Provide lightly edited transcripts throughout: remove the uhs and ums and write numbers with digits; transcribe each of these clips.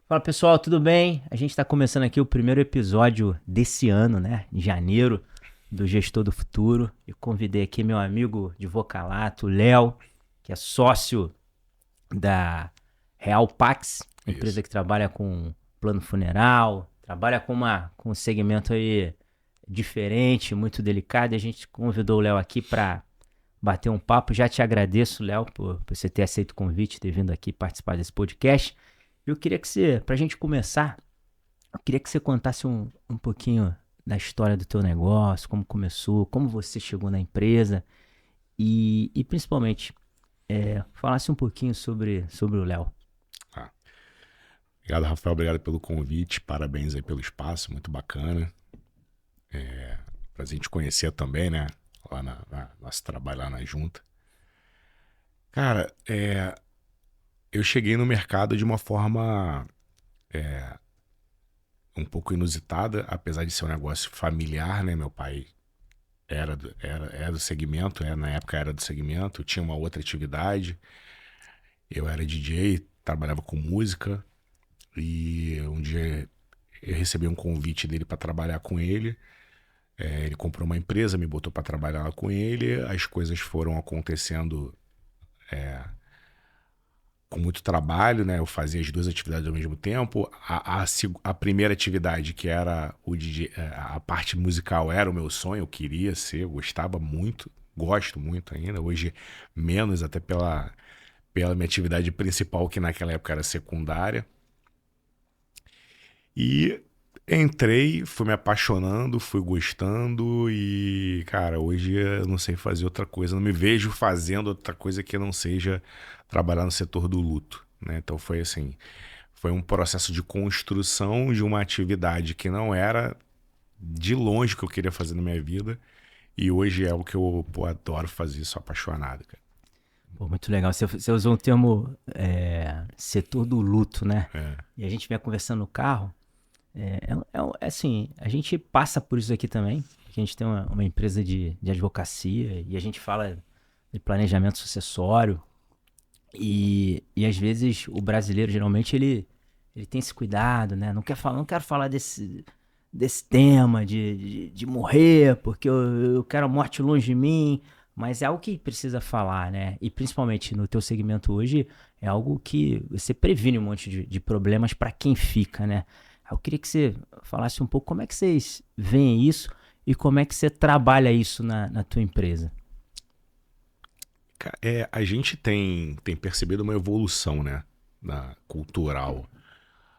Fala pessoal, tudo bem? A gente está começando aqui o primeiro episódio desse ano, né? Em janeiro, do Gestor do Futuro. Eu convidei aqui meu amigo de Vocalato, Léo, que é sócio da Real Pax, empresa Isso. que trabalha com plano funeral, trabalha com um segmento aí diferente, muito delicado. E a gente convidou o Léo aqui para bater um papo. Já te agradeço, Léo, por você ter aceito o convite, ter vindo aqui participar desse podcast. Eu queria que você, pra gente começar, eu queria que você contasse um pouquinho da história do teu negócio, como começou, como você chegou na empresa e principalmente, falasse um pouquinho sobre o Léo. Ah, obrigado, Rafael. Obrigado pelo convite. Parabéns aí pelo espaço. Muito bacana. Prazer em te conhecer também, né? Lá nosso trabalho lá na junta. Cara, eu cheguei no mercado de uma forma um pouco inusitada, apesar de ser um negócio familiar, né? Meu pai era do segmento, na época era do segmento, tinha uma outra atividade. Eu era DJ, trabalhava com música e um dia eu recebi um convite dele para trabalhar com ele. Ele comprou uma empresa, me botou para trabalhar lá com ele. As coisas foram acontecendo com muito trabalho, né? Eu fazia as duas atividades ao mesmo tempo. A primeira atividade, que era o DJ, a parte musical, era o meu sonho. Eu queria ser, eu gostava muito, gosto muito ainda. Hoje, menos, até pela minha atividade principal, que naquela época era secundária. E entrei, fui me apaixonando, fui gostando e, cara, hoje eu não sei fazer outra coisa, não me vejo fazendo outra coisa que não seja trabalhar no setor do luto, né? Então foi assim, foi um processo de construção de uma atividade que não era de longe o que eu queria fazer na minha vida e hoje é o que eu, pô, adoro fazer, sou apaixonado, cara. Pô, muito legal. Você usou um termo setor do luto, né? É, E a gente vinha conversando no carro. Assim, a gente passa por isso aqui também, porque a gente tem uma empresa de advocacia e a gente fala de planejamento sucessório. E às vezes o brasileiro geralmente ele tem esse cuidado, né? Não quero falar desse tema de morrer, porque eu quero a morte longe de mim, mas é algo que precisa falar, né? E principalmente no teu segmento hoje, é algo que você previne um monte de problemas para quem fica, né? Eu queria que você falasse um pouco como é que vocês veem isso e como é que você trabalha isso na tua empresa. a gente tem percebido uma evolução, né, cultural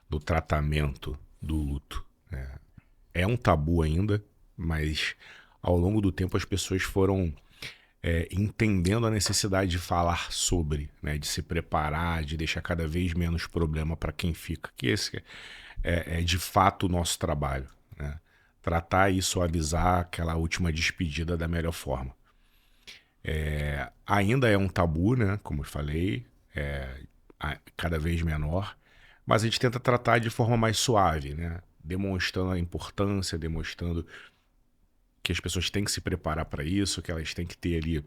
do tratamento do luto. É um tabu ainda, mas ao longo do tempo as pessoas foram entendendo a necessidade de falar sobre, né, de se preparar, de deixar cada vez menos problema para quem fica. Que esse é de fato o nosso trabalho, né? Tratar e suavizar aquela última despedida da melhor forma. Ainda é um tabu, né? Como eu falei, cada vez menor, mas a gente tenta tratar de forma mais suave, né? Demonstrando a importância, demonstrando que as pessoas têm que se preparar para isso, que elas têm que ter ali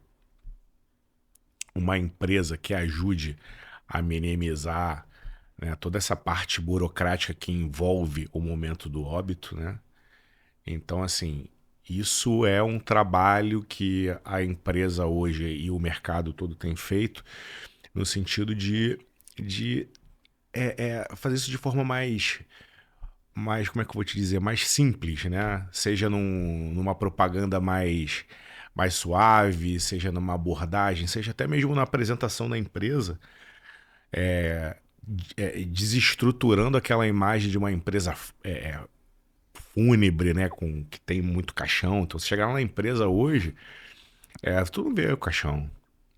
uma empresa que ajude a minimizar, né, toda essa parte burocrática que envolve o momento do óbito, né? Então, assim, isso é um trabalho que a empresa hoje e o mercado todo tem feito no sentido de fazer isso de forma mais, como é que eu vou te dizer, mais simples, né? Seja numa propaganda mais suave, seja numa abordagem, seja até mesmo na apresentação da empresa, desestruturando aquela imagem de uma empresa fúnebre, né? Que tem muito caixão. Então, se chegar lá na empresa hoje, tu não vê o caixão.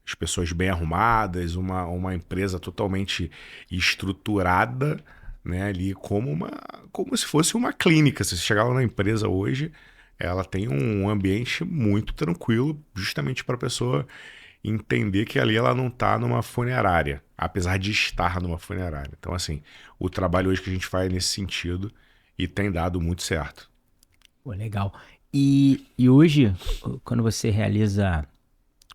As pessoas bem arrumadas, uma empresa totalmente estruturada, né, ali como se fosse uma clínica. Se você chegar lá na empresa hoje, ela tem um ambiente muito tranquilo, justamente para a pessoa entender que ali ela não está numa funerária, apesar de estar numa funerária. Então, assim, o trabalho hoje que a gente faz é nesse sentido e tem dado muito certo. Pô, legal. E hoje, quando você realiza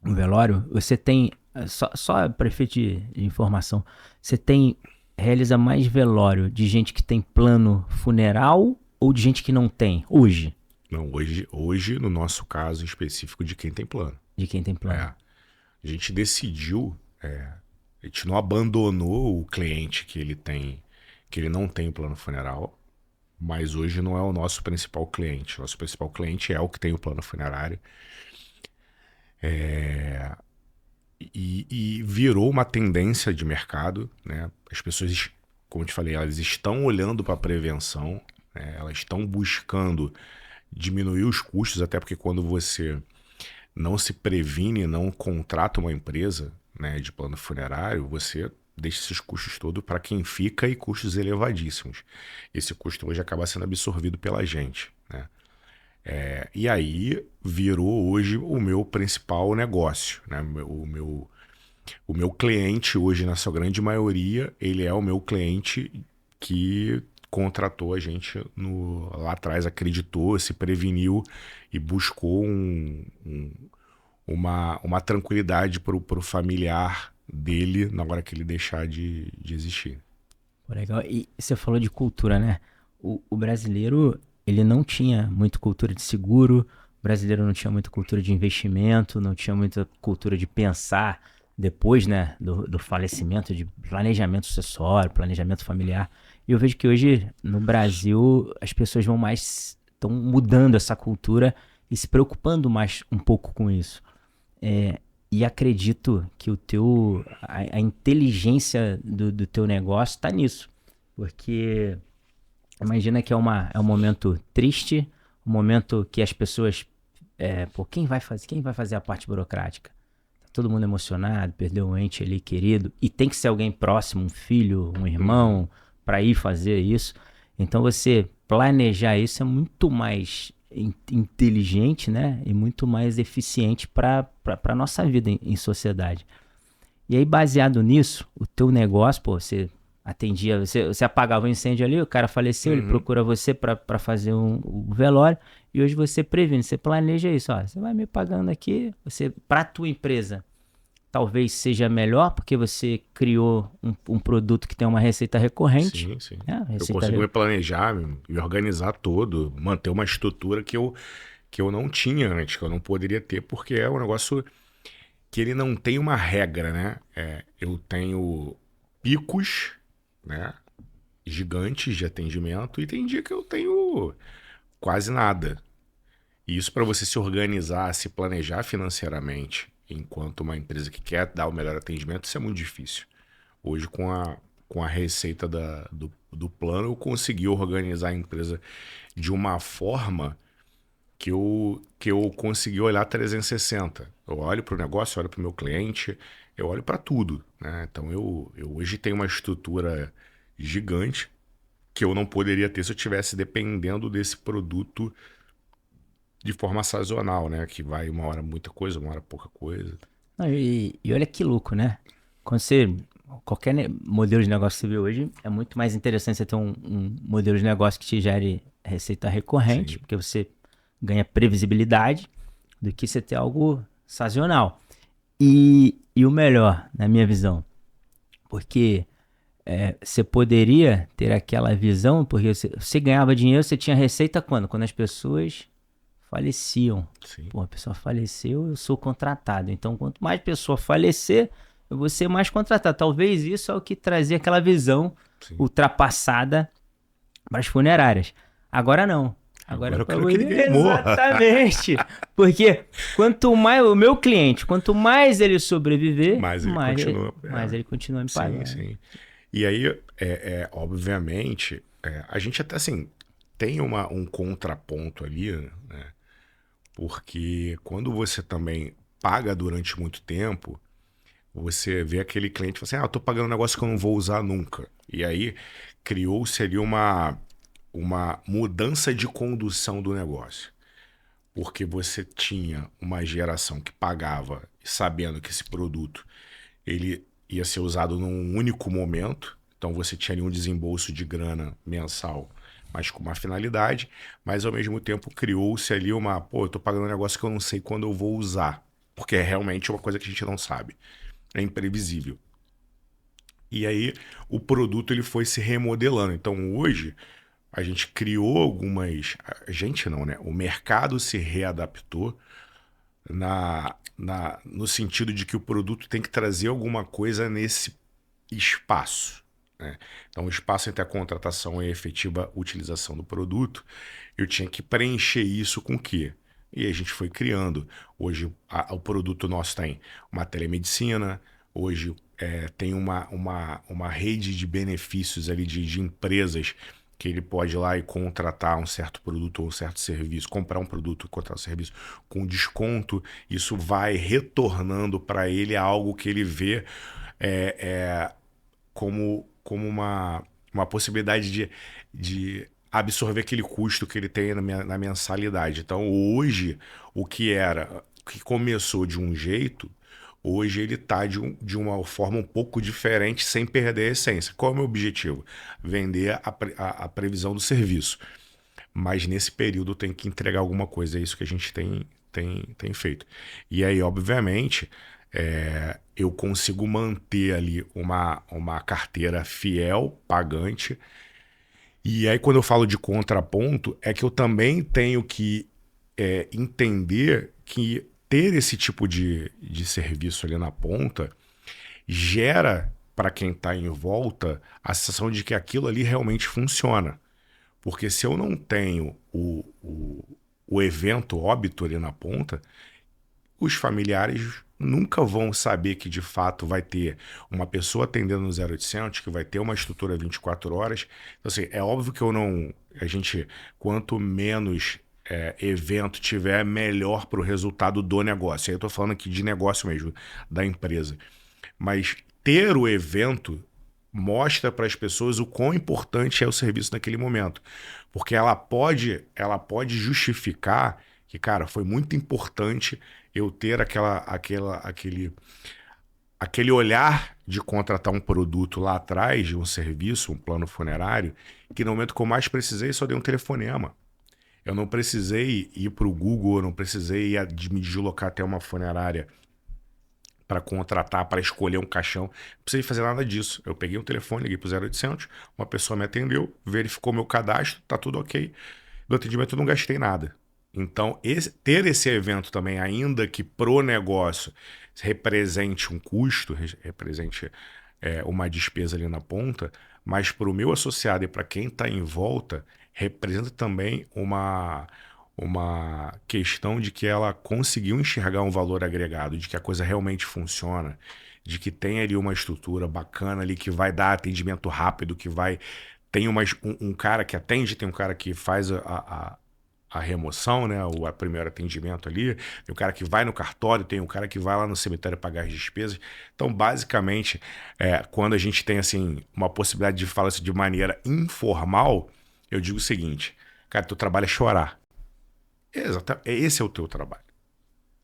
um velório, você tem, só para efeito de informação, você tem realiza mais velório de gente que tem plano funeral ou de gente que não tem? Hoje, Não, hoje, no nosso caso específico, de quem tem plano. de quem tem É. plano. A gente decidiu, a gente não abandonou o cliente que ele tem, que ele não tem o plano funeral, mas hoje não é o nosso principal cliente. Nosso principal cliente é o que tem o plano funerário. E virou uma tendência de mercado, né? As pessoas, como eu te falei, elas estão olhando para a prevenção, né? Elas estão buscando diminuir os custos, até porque quando você não se previne, não contrata uma empresa, né, de plano funerário, você deixa esses custos todos para quem fica e custos elevadíssimos. Esse custo hoje acaba sendo absorvido pela gente, né? E aí virou hoje o meu principal negócio, né? O meu cliente hoje, na sua grande maioria, ele é o meu cliente que contratou a gente lá atrás, acreditou, se preveniu e buscou uma tranquilidade para o familiar dele na hora que ele deixar de existir. Pô, legal. E você falou de cultura, né? O brasileiro, ele não tinha muito cultura de seguro, o brasileiro não tinha muita cultura de investimento, não tinha muita cultura de pensar depois, né, do falecimento, de planejamento sucessório, planejamento familiar. E eu vejo que hoje, no Brasil, as pessoas estão mudando essa cultura e se preocupando mais um pouco com isso. E acredito que a inteligência do teu negócio está nisso. Porque imagina que é um momento triste, um momento que as pessoas. Pô, quem vai fazer a parte burocrática? Tá todo mundo emocionado, perdeu um ente ali querido, e tem que ser alguém próximo, um filho, um irmão, para ir fazer isso. Então você planejar isso é muito mais inteligente, né? E muito mais eficiente para a nossa vida em sociedade. E aí, baseado nisso, o teu negócio, pô, você atendia, você apagava o incêndio ali, o cara faleceu, ele procura você para fazer o velório, e hoje você previne, você planeja isso, ó, você vai me pagando aqui, para a tua empresa, talvez seja melhor, porque você criou um produto que tem uma receita recorrente. Sim, sim. Né? Eu consigo me planejar, me organizar todo, manter uma estrutura que eu não tinha antes, que eu não poderia ter, porque é um negócio que ele não tem uma regra, né? Eu tenho picos, né, gigantes de atendimento e tem dia que eu tenho quase nada. E isso para você se organizar, se planejar financeiramente, enquanto uma empresa que quer dar o melhor atendimento, isso é muito difícil. Hoje, com a receita do plano, eu consegui organizar a empresa de uma forma que eu consegui olhar 360. Eu olho para o negócio, eu olho para o meu cliente, eu olho para tudo, né? Então, eu hoje tenho uma estrutura gigante que eu não poderia ter se eu estivesse dependendo desse produto de forma sazonal, né? Que vai uma hora muita coisa, uma hora pouca coisa. Não, e olha que louco, né? Quando qualquer modelo de negócio que você vê hoje, é muito mais interessante você ter um modelo de negócio que te gere receita recorrente, Sim. porque você ganha previsibilidade, do que você ter algo sazonal. E o melhor, na minha visão, porque você poderia ter aquela visão, porque você ganhava dinheiro, você tinha receita quando? Quando as pessoas faleciam. Sim. Pô, a pessoa faleceu, eu sou contratado. Então, quanto mais pessoa falecer, eu vou ser mais contratado. Talvez isso é o que trazia aquela visão Sim. ultrapassada para as funerárias. Agora não. Agora eu quero que ninguém morra. Exatamente. Porque quanto mais o meu cliente, quanto mais ele sobreviver, Mas ele continua. mais ele continua me pagando. Sim, sim. E aí, obviamente, a gente até assim tem um contraponto ali, né? Porque quando você também paga durante muito tempo, você vê aquele cliente e fala assim: eu tô pagando um negócio que eu não vou usar nunca. E aí criou-se ali uma mudança de condução do negócio. Porque você tinha uma geração que pagava sabendo que esse produto ele ia ser usado num único momento. Então você tinha ali um desembolso de grana mensal, mas com uma finalidade. Mas ao mesmo tempo criou-se ali eu tô pagando um negócio que eu não sei quando eu vou usar. Porque é realmente uma coisa que a gente não sabe. É imprevisível. E aí o produto ele foi se remodelando. Então hoje a gente criou algumas. A gente não, né? O mercado se readaptou no sentido de que o produto tem que trazer alguma coisa nesse espaço, né? Então, o espaço entre a contratação e a efetiva utilização do produto, eu tinha que preencher isso com o quê? E a gente foi criando. Hoje, o produto nosso tem uma telemedicina, hoje tem uma rede de benefícios ali de empresas que ele pode ir lá e contratar um certo produto ou um certo serviço, comprar um produto, contratar um serviço com desconto. Isso vai retornando para ele algo que ele vê é, é, como uma possibilidade de absorver aquele custo que ele tem na mensalidade. Então, hoje, o que começou de um jeito, hoje ele está de uma forma um pouco diferente, sem perder a essência. Qual é o meu objetivo? Vender a previsão do serviço. Mas nesse período tem que entregar alguma coisa, é isso que a gente tem feito. E aí, obviamente, eu consigo manter ali uma carteira fiel, pagante. E aí, quando eu falo de contraponto, é que eu também tenho que entender que ter esse tipo de serviço ali na ponta gera para quem está em volta a sensação de que aquilo ali realmente funciona. Porque se eu não tenho o evento óbito ali na ponta, os familiares nunca vão saber que de fato vai ter uma pessoa atendendo no 0800, que vai ter uma estrutura 24 horas. Então, assim, é óbvio que eu não. A gente, quanto menos evento tiver, melhor para o resultado do negócio. Aí eu estou falando aqui de negócio mesmo, da empresa. Mas ter o evento mostra para as pessoas o quão importante é o serviço naquele momento. Porque ela pode justificar que, cara, foi muito importante eu ter aquele olhar de contratar um produto lá atrás, de um serviço, um plano funerário, que no momento que eu mais precisei, só dei um telefonema. Eu não precisei ir para o Google, eu não precisei me deslocar até uma funerária para contratar, para escolher um caixão. Não precisei fazer nada disso. Eu peguei um telefone, liguei para o 0800, uma pessoa me atendeu, verificou meu cadastro, tá tudo ok. Do atendimento eu não gastei nada. Então, ter esse evento também, ainda que pro negócio represente um custo, represente uma despesa ali na ponta, mas para o meu associado e para quem está em volta, representa também uma questão de que ela conseguiu enxergar um valor agregado, de que a coisa realmente funciona, de que tem ali uma estrutura bacana ali que vai dar atendimento rápido, que vai. Tem um cara que atende, tem um cara que faz a remoção, né, o primeiro atendimento ali, tem o cara que vai no cartório, tem o cara que vai lá no cemitério pagar as despesas. Então, basicamente, quando a gente tem assim uma possibilidade de falar isso de maneira informal, eu digo o seguinte, cara, teu trabalho é chorar. Exatamente, esse é o teu trabalho.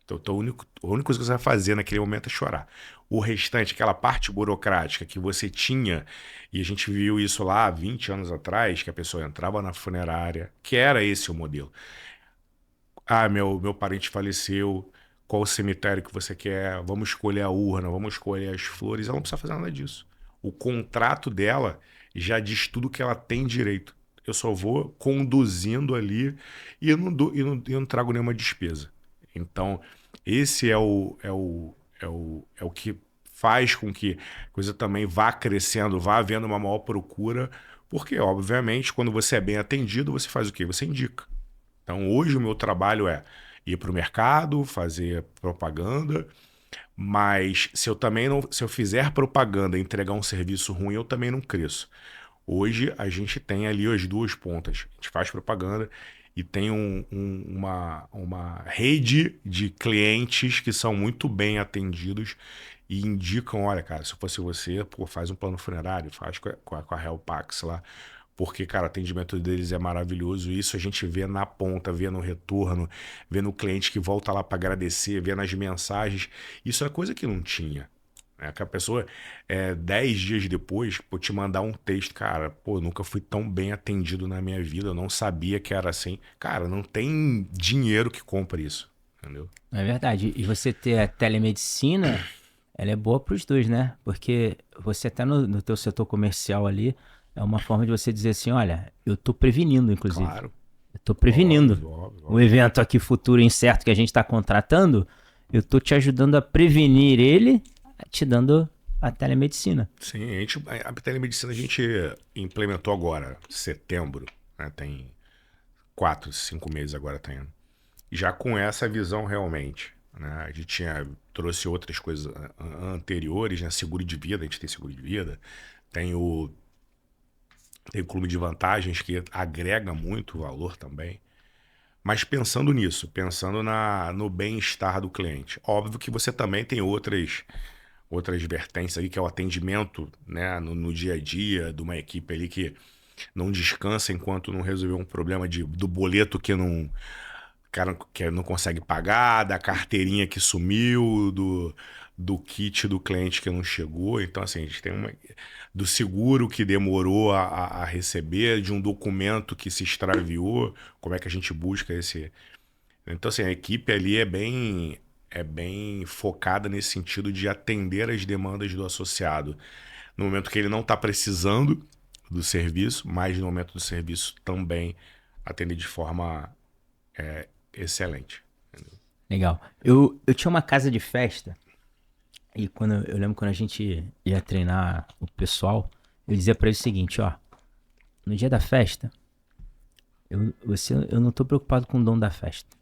Então, a única coisa que você vai fazer naquele momento é chorar. O restante, aquela parte burocrática que você tinha, e a gente viu isso lá há 20 anos atrás, que a pessoa entrava na funerária, que era esse o modelo. Ah, meu parente faleceu, qual o cemitério que você quer? Vamos escolher a urna, vamos escolher as flores. Ela não precisa fazer nada disso. O contrato dela já diz tudo que ela tem direito. Eu só vou conduzindo ali e eu não trago nenhuma despesa. Então, esse é o que faz com que a coisa também vá crescendo, vá havendo uma maior procura, porque, obviamente, quando você é bem atendido, você faz o quê? Você indica. Então, hoje o meu trabalho é ir para o mercado, fazer propaganda, mas se eu também não, se eu fizer propaganda e entregar um serviço ruim, eu também não cresço. Hoje a gente tem ali as duas pontas. A gente faz propaganda e tem uma rede de clientes que são muito bem atendidos e indicam, olha, cara, se fosse você, pô, faz um plano funerário, faz com a Helpax lá. Porque, cara, o atendimento deles é maravilhoso. Isso a gente vê na ponta, vê no retorno, vê no cliente que volta lá para agradecer, vê nas mensagens. Isso é coisa que não tinha. Que a pessoa, 10 dias depois, pô, te mandar um texto, cara, pô, nunca fui tão bem atendido na minha vida, eu não sabia que era assim. Cara, não tem dinheiro que compre isso, entendeu? É verdade. E você ter a telemedicina ela é boa para os dois, né? Porque você até no teu setor comercial ali, é uma forma de você dizer assim, olha, eu tô prevenindo, inclusive. Claro, Eu tô prevenindo. óbvio, óbvio, O óbvio. evento aqui futuro incerto que a gente está contratando, eu tô te ajudando a prevenir ele, te dando a telemedicina. Sim, a telemedicina a gente implementou agora, setembro, né? Tem 4, 5 meses agora tá indo. Já com essa visão realmente, né? A gente trouxe outras coisas anteriores, né? Seguro de vida, a gente tem seguro de vida, tem tem o clube de vantagens que agrega muito valor também. Mas pensando nisso, pensando no bem-estar do cliente. Óbvio que você também tem outras vertentes aí, que é o atendimento, né, no dia a dia de uma equipe ali que não descansa enquanto não resolver um problema do boleto que não, o cara que não consegue pagar, da carteirinha que sumiu, do kit do cliente que não chegou. Então, assim, a gente tem do seguro que demorou a receber, de um documento que se extraviou, como é que a gente busca esse. Então, assim, a equipe ali é bem focada nesse sentido de atender as demandas do associado. No momento que ele não está precisando do serviço, mas no momento do serviço também atender de forma excelente. Legal. Eu tinha uma casa de festa e eu lembro quando a gente ia treinar o pessoal, eu dizia pra eles o seguinte, ó, no dia da festa, eu não tô preocupado com o dono da festa.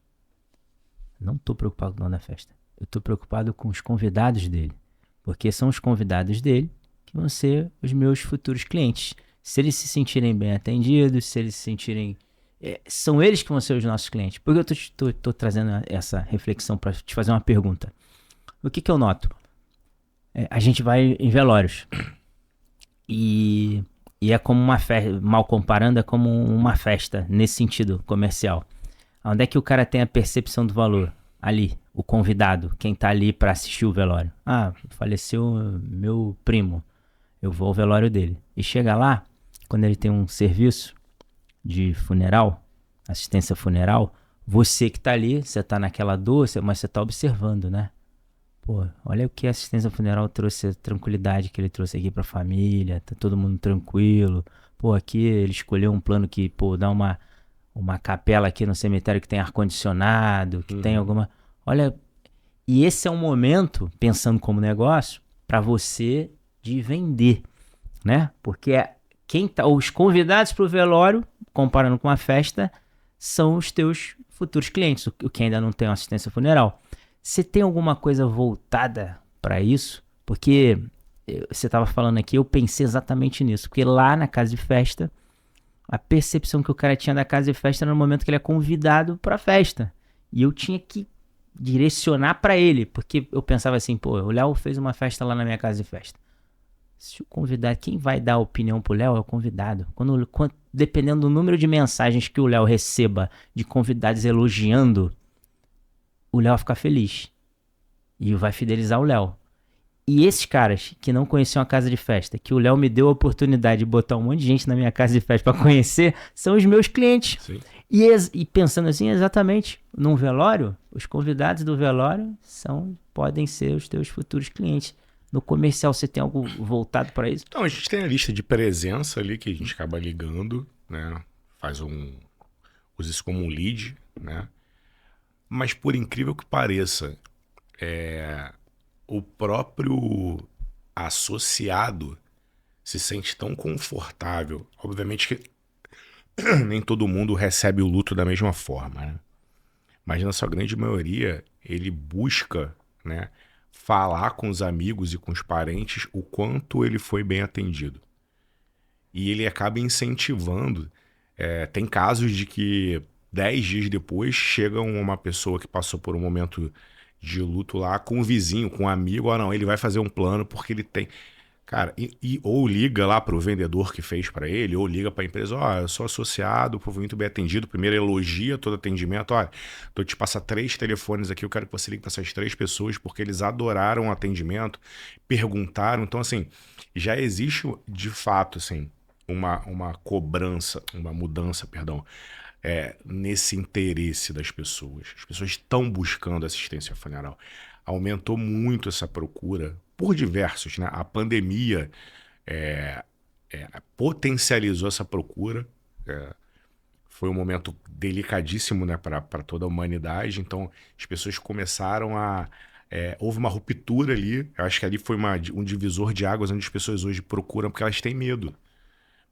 Não tô preocupado com o dono da festa. Eu tô preocupado com os convidados dele. Porque são os convidados dele que vão ser os meus futuros clientes. Se eles se sentirem bem atendidos, se eles se sentirem... são eles que vão ser os nossos clientes. Por que eu tô trazendo essa reflexão para te fazer uma pergunta? O que eu noto? A gente vai em velórios. E é como uma festa, mal comparando, é como uma festa nesse sentido comercial. Onde é que o cara tem a percepção do valor? Ali, o convidado, quem tá ali para assistir o velório. Ah, faleceu meu primo, eu vou ao velório dele. E chega lá, quando ele tem um serviço de funeral, assistência funeral, você que tá ali, você tá naquela dor, mas você tá observando, né? Pô, olha o que a assistência funeral trouxe, a tranquilidade que ele trouxe aqui pra família, tá todo mundo tranquilo. Pô, aqui ele escolheu um plano que, pô, dá uma capela aqui no cemitério que tem ar-condicionado, que tem alguma... Olha, e esse é um momento, pensando como negócio, para você de vender, né? Porque os convidados para o velório, comparando com a festa, são os teus futuros clientes, o que ainda não tem uma assistência funeral. Você tem alguma coisa voltada para isso? Porque você estava falando aqui, eu pensei exatamente nisso. Porque lá na casa de festa, a percepção que o cara tinha da casa de festa era no momento que ele é convidado para a festa. E eu tinha que direcionar para ele, porque eu pensava assim, pô, o Léo fez uma festa lá na minha casa de festa. Se o convidado, quem vai dar opinião pro Léo é o convidado. Dependendo do número de mensagens que o Léo receba de convidados elogiando, o Léo vai ficar feliz. E vai fidelizar o Léo. E esses caras que não conheciam a casa de festa, que o Léo me deu a oportunidade de botar um monte de gente na minha casa de festa para conhecer, são os meus clientes. Sim. E pensando assim, exatamente, num velório, os convidados do velório podem ser os teus futuros clientes. No comercial, você tem algo voltado para isso? Então, a gente tem a lista de presença ali que a gente acaba ligando, né? Usa isso como um lead, né? Mas por incrível que pareça, o próprio associado se sente tão confortável. Obviamente que nem todo mundo recebe o luto da mesma forma, né? Mas na sua grande maioria, ele busca, né, falar com os amigos e com os parentes o quanto ele foi bem atendido. E ele acaba incentivando. Tem casos de que 10 dias depois chega uma pessoa que passou por um momento de luto lá com um vizinho, com um amigo. Não, ele vai fazer um plano porque ele tem... Cara, ou liga lá pro vendedor que fez para ele, ou liga pra empresa, eu sou associado, fui muito bem atendido. Primeiro elogia todo atendimento, tô te passando 3 telefones aqui, eu quero que você ligue para essas 3 pessoas, porque eles adoraram o atendimento, perguntaram. Então, assim, já existe, de fato, assim, uma cobrança, uma mudança, perdão, nesse interesse das pessoas. As pessoas estão buscando assistência funeral. Aumentou muito essa procura, por diversos, né? A pandemia potencializou essa procura. Foi um momento delicadíssimo, né, para toda a humanidade. Então, as pessoas começaram houve uma ruptura ali. Eu acho que ali foi um divisor de águas onde as pessoas hoje procuram, porque elas têm medo.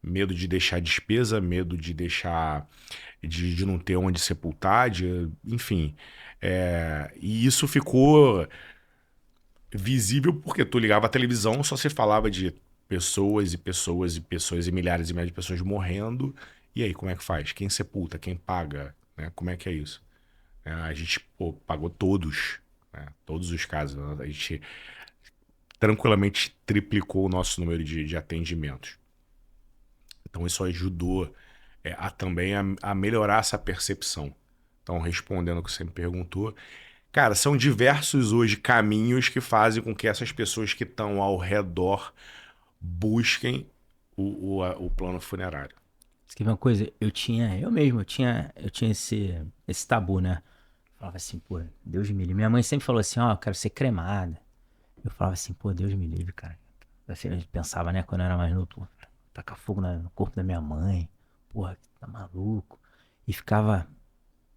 Medo de deixar despesa, medo de deixar. De não ter onde sepultar, enfim. E isso ficou visível porque tu ligava a televisão, só se falava de pessoas e pessoas e pessoas e milhares de pessoas morrendo. E aí, como é que faz? Quem sepulta? Quem paga? Né? Como é que é isso? A gente pagou todos, né? Todos os casos. A gente tranquilamente triplicou o nosso número de atendimentos. Então isso ajudou também a melhorar essa percepção. Então, respondendo o que você me perguntou, cara, são diversos hoje caminhos que fazem com que essas pessoas que estão ao redor busquem o plano funerário. Escrevi uma coisa, eu tinha esse tabu, né? Falava assim, pô, Deus me livre. Minha mãe sempre falou assim, ó, eu quero ser cremada. Eu falava assim, pô, Deus me livre, cara. Assim, eu pensava, né, quando eu era mais novo, pô, tacar fogo no corpo da minha mãe. Porra, tá maluco. E ficava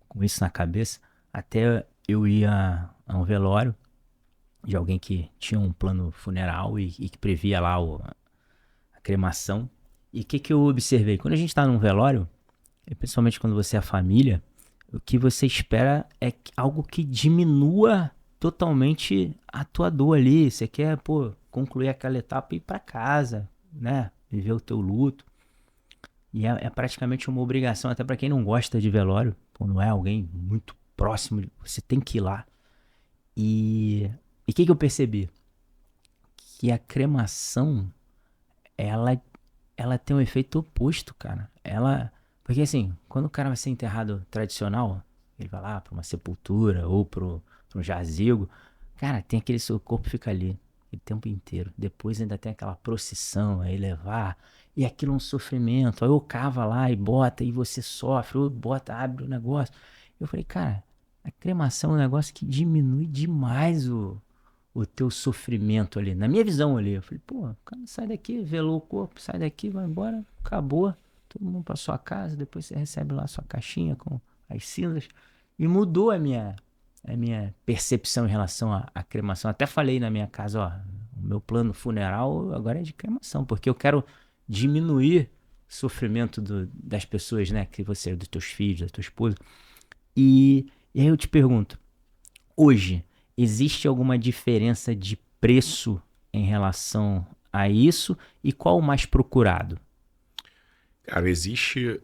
com isso na cabeça até eu ir a um velório de alguém que tinha um plano funeral e que previa lá a cremação. E o que eu observei? Quando a gente tá num velório, e principalmente quando você é família, o que você espera é algo que diminua totalmente a tua dor ali. Você quer, pô, concluir aquela etapa e ir pra casa, né? Viver o teu luto. E é praticamente uma obrigação, até pra quem não gosta de velório, pô, não é alguém muito próximo, você tem que ir lá. E o que eu percebi? Que a cremação, ela tem um efeito oposto, cara. Porque assim, quando o cara vai ser enterrado tradicional, ele vai lá pra uma sepultura ou pra um jazigo, cara, tem aquele seu corpo fica ali o tempo inteiro. Depois ainda tem aquela procissão, aí levar, e aquilo é um sofrimento. Aí ou cava lá e bota, e você sofre, ou bota, abre o negócio. Eu falei, cara, a cremação é um negócio que diminui demais o teu sofrimento ali. Na minha visão ali, eu falei, pô, cara, sai daqui, velou o corpo, sai daqui, vai embora, acabou. Todo mundo pra sua casa, depois você recebe lá sua caixinha com as cinzas. E mudou a minha percepção em relação à cremação. Até falei na minha casa, ó, o meu plano funeral agora é de cremação, porque eu quero diminuir o sofrimento das pessoas, né, que você, dos teus filhos, da tua esposa. E aí eu te pergunto, hoje, existe alguma diferença de preço em relação a isso? E qual o mais procurado? Cara, existe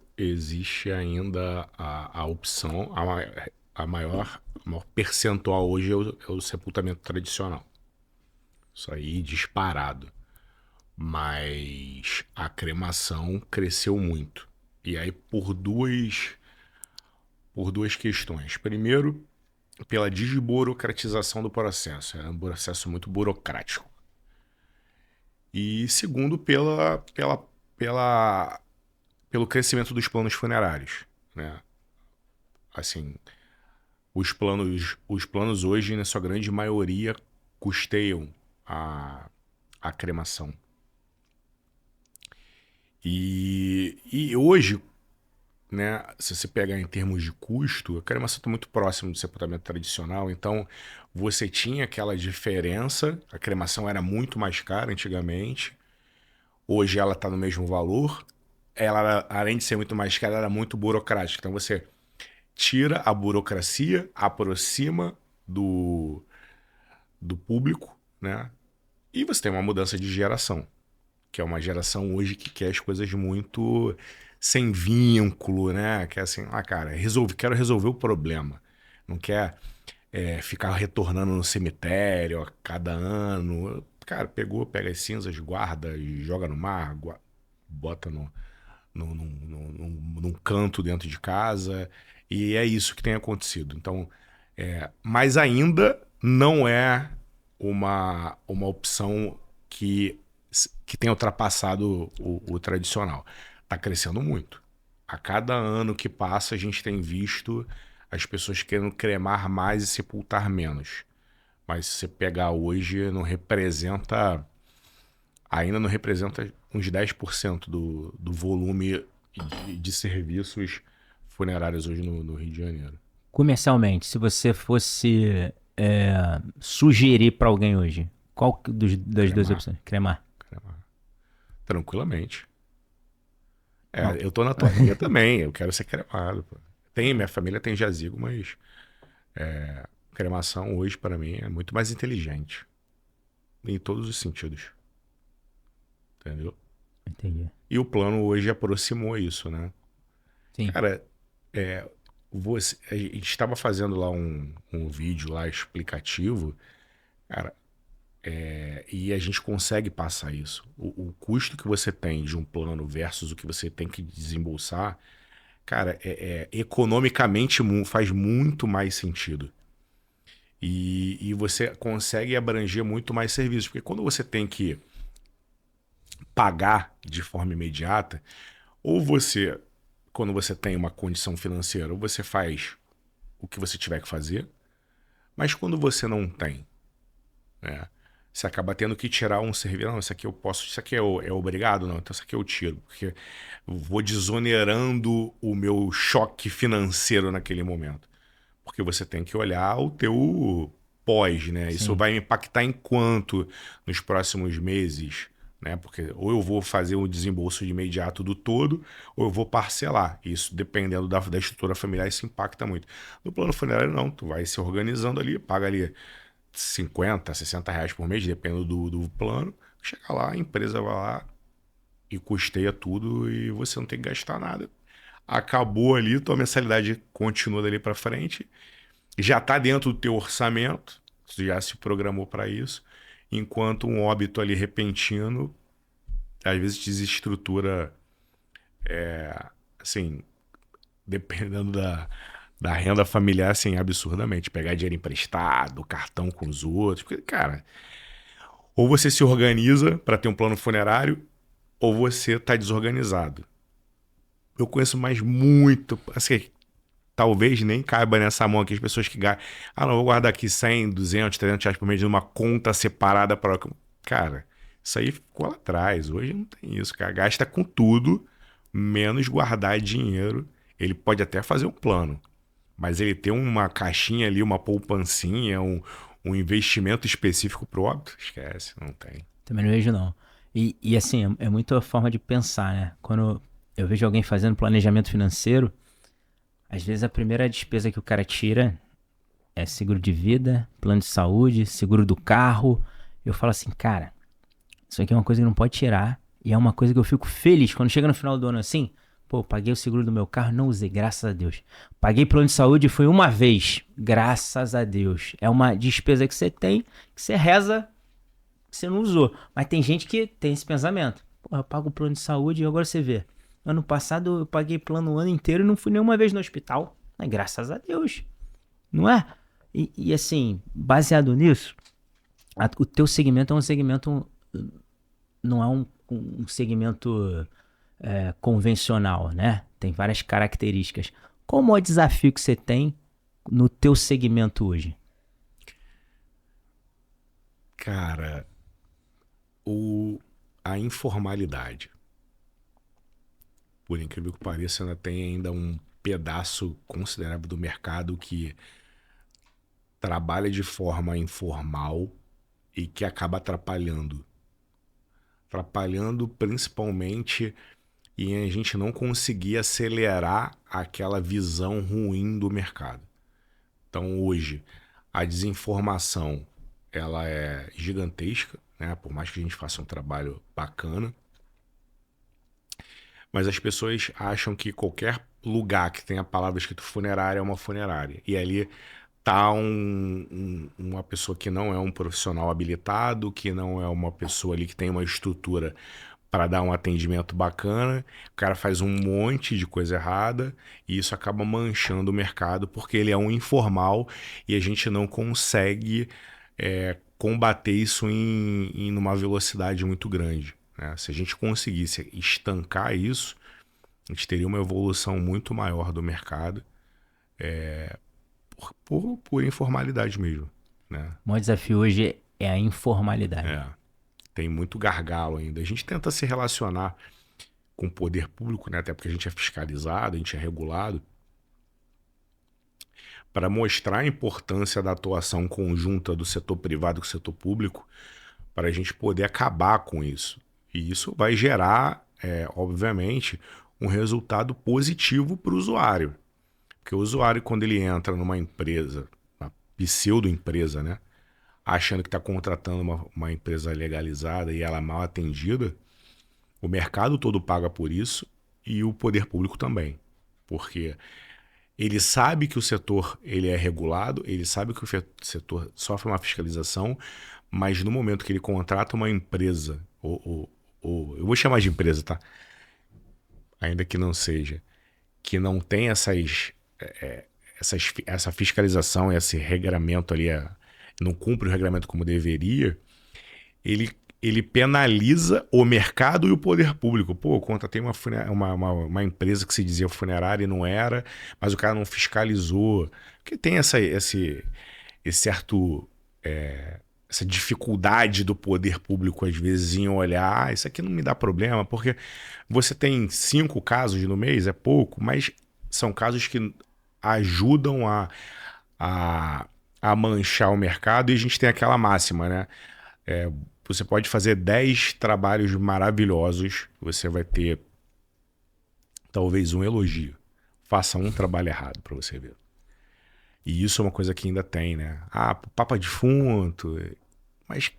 ainda a opção, a maior percentual hoje é o sepultamento tradicional. Isso aí disparado. Mas a cremação cresceu muito. E aí por duas questões. Primeiro, pela desburocratização do processo. É um processo muito burocrático. E segundo, pelo crescimento dos planos funerários, né? Assim, os planos hoje, na sua grande maioria, custeiam a cremação. E hoje, né, se você pegar em termos de custo, a cremação está muito próximo do sepultamento tradicional, então você tinha aquela diferença, a cremação era muito mais cara antigamente, hoje ela está no mesmo valor, ela, além de ser muito mais cara, era muito burocrática, então você tira a burocracia, aproxima do público, né, e você tem uma mudança de geração, que é uma geração hoje que quer as coisas muito sem vínculo, né? Que é assim, cara, quero resolver o problema. Não quer ficar retornando no cemitério a cada ano. Cara, pega as cinzas, guarda e joga no mar, bota num canto dentro de casa. E é isso que tem acontecido. Então, mas ainda não é uma opção que tem ultrapassado o tradicional. Está crescendo muito. A cada ano que passa, a gente tem visto as pessoas querendo cremar mais e sepultar menos. Mas se você pegar hoje, ainda não representa uns 10% do volume de serviços funerários hoje no Rio de Janeiro. Comercialmente, se você fosse sugerir para alguém hoje, qual das duas Cremar, opções? Cremar. cremar. Tranquilamente. Não. Eu tô na tua linha também, eu quero ser cremado. Pô. Minha família tem jazigo, mas cremação hoje para mim é muito mais inteligente. Em todos os sentidos. Entendeu? Entendi. E o plano hoje aproximou isso, né? Sim. Cara, a gente estava fazendo lá um vídeo lá explicativo, cara, e a gente consegue passar isso. O custo que você tem de um plano versus o que você tem que desembolsar, cara, economicamente faz muito mais sentido. E você consegue abranger muito mais serviços. Porque quando você tem que pagar de forma imediata, ou você, quando você tem uma condição financeira, ou você faz o que você tiver que fazer, mas quando você não tem, né? Você acaba tendo que tirar um serviço. Não, isso aqui eu posso, isso aqui é obrigado, não. Então isso aqui eu tiro, porque eu vou desonerando o meu choque financeiro naquele momento. Porque você tem que olhar o teu pós, né? Isso Sim. vai me impactar em quanto nos próximos meses, né? Porque ou eu vou fazer o desembolso de imediato do todo, ou eu vou parcelar. Isso, dependendo da estrutura familiar, isso impacta muito. No plano funerário, não. Tu vai se organizando ali, paga ali 50, 60 reais por mês, dependendo do plano. Chega lá, a empresa vai lá e custeia tudo e você não tem que gastar nada. Acabou ali, tua mensalidade continua dali para frente, já está dentro do teu orçamento, você já se programou para isso, enquanto um óbito ali repentino, às vezes desestrutura, assim, dependendo da renda familiar, assim, absurdamente. Pegar dinheiro emprestado, cartão com os outros, porque, cara, ou você se organiza para ter um plano funerário, ou você tá desorganizado. Eu conheço mais muito, assim, talvez nem caiba nessa mão aqui as pessoas que gastam. Ah, não, vou guardar aqui 100, 200, 300 reais por mês numa conta separada para. Cara, isso aí ficou lá atrás. Hoje não tem isso, cara. Gasta com tudo, menos guardar dinheiro. Ele pode até fazer um plano, mas ele ter uma caixinha ali, uma poupancinha, um investimento específico pro óbito, esquece, não tem. Também não vejo, não. E assim, é muito a forma de pensar, né? Quando eu vejo alguém fazendo planejamento financeiro, às vezes a primeira despesa que o cara tira é seguro de vida, plano de saúde, seguro do carro. Eu falo assim, cara, isso aqui é uma coisa que não pode tirar. E é uma coisa que eu fico feliz quando chega no final do ano assim. Pô, paguei o seguro do meu carro, não usei, graças a Deus. Paguei plano de saúde, foi uma vez, graças a Deus. É uma despesa que você tem, que você reza, que você não usou. Mas tem gente que tem esse pensamento. Pô, eu pago o plano de saúde e agora você vê. Ano passado eu paguei plano o ano inteiro e não fui nenhuma vez no hospital. Mas graças a Deus, não é? E assim, baseado nisso, o teu segmento é um segmento, não é um segmento convencional, né? Tem várias características. Qual o maior desafio que você tem no teu segmento hoje? Cara, a informalidade, por incrível que pareça, ainda tem ainda um pedaço considerável do mercado que trabalha de forma informal e que acaba atrapalhando. Atrapalhando principalmente em a gente não conseguir acelerar aquela visão ruim do mercado. Então hoje a desinformação ela é gigantesca, né? Por mais que a gente faça um trabalho bacana, mas as pessoas acham que qualquer lugar que tenha a palavra escrito funerária é uma funerária. E ali tá uma pessoa que não é um profissional habilitado, que não é uma pessoa ali que tem uma estrutura para dar um atendimento bacana, o cara faz um monte de coisa errada e isso acaba manchando o mercado porque ele é um informal e a gente não consegue combater isso numa velocidade muito grande, né? Se a gente conseguisse estancar isso, a gente teria uma evolução muito maior do mercado por informalidade mesmo. né? O maior desafio hoje é a informalidade. É, tem muito gargalo ainda. A gente tenta se relacionar com o poder público, né? Até porque a gente é fiscalizado, a gente é regulado, para mostrar a importância da atuação conjunta do setor privado com o setor público, para a gente poder acabar com isso. E isso vai gerar, obviamente, um resultado positivo para o usuário. Porque o usuário, quando ele entra numa empresa, uma pseudo-empresa, né? Achando que está contratando uma empresa legalizada e ela é mal atendida, o mercado todo paga por isso e o poder público também. Porque ele sabe que o setor ele é regulado, ele sabe que o setor sofre uma fiscalização, mas no momento que ele contrata uma empresa, eu vou chamar de empresa, tá? Ainda que não seja, que não tem essa fiscalização, esse regramento ali, não cumpre o regramento como deveria, ele penaliza o mercado e o poder público. Pô, contratei uma empresa que se dizia funerária e não era, mas o cara não fiscalizou. Porque tem esse certo, essa dificuldade do poder público, às vezes, em olhar, isso aqui não me dá problema, porque você tem 5 casos no mês, é pouco, mas são casos que ajudam a manchar o mercado, e a gente tem aquela máxima, né? Você pode fazer 10 trabalhos maravilhosos, você vai ter talvez um elogio. Faça um trabalho errado para você ver. E isso é uma coisa que ainda tem, né? Papa defunto. Mas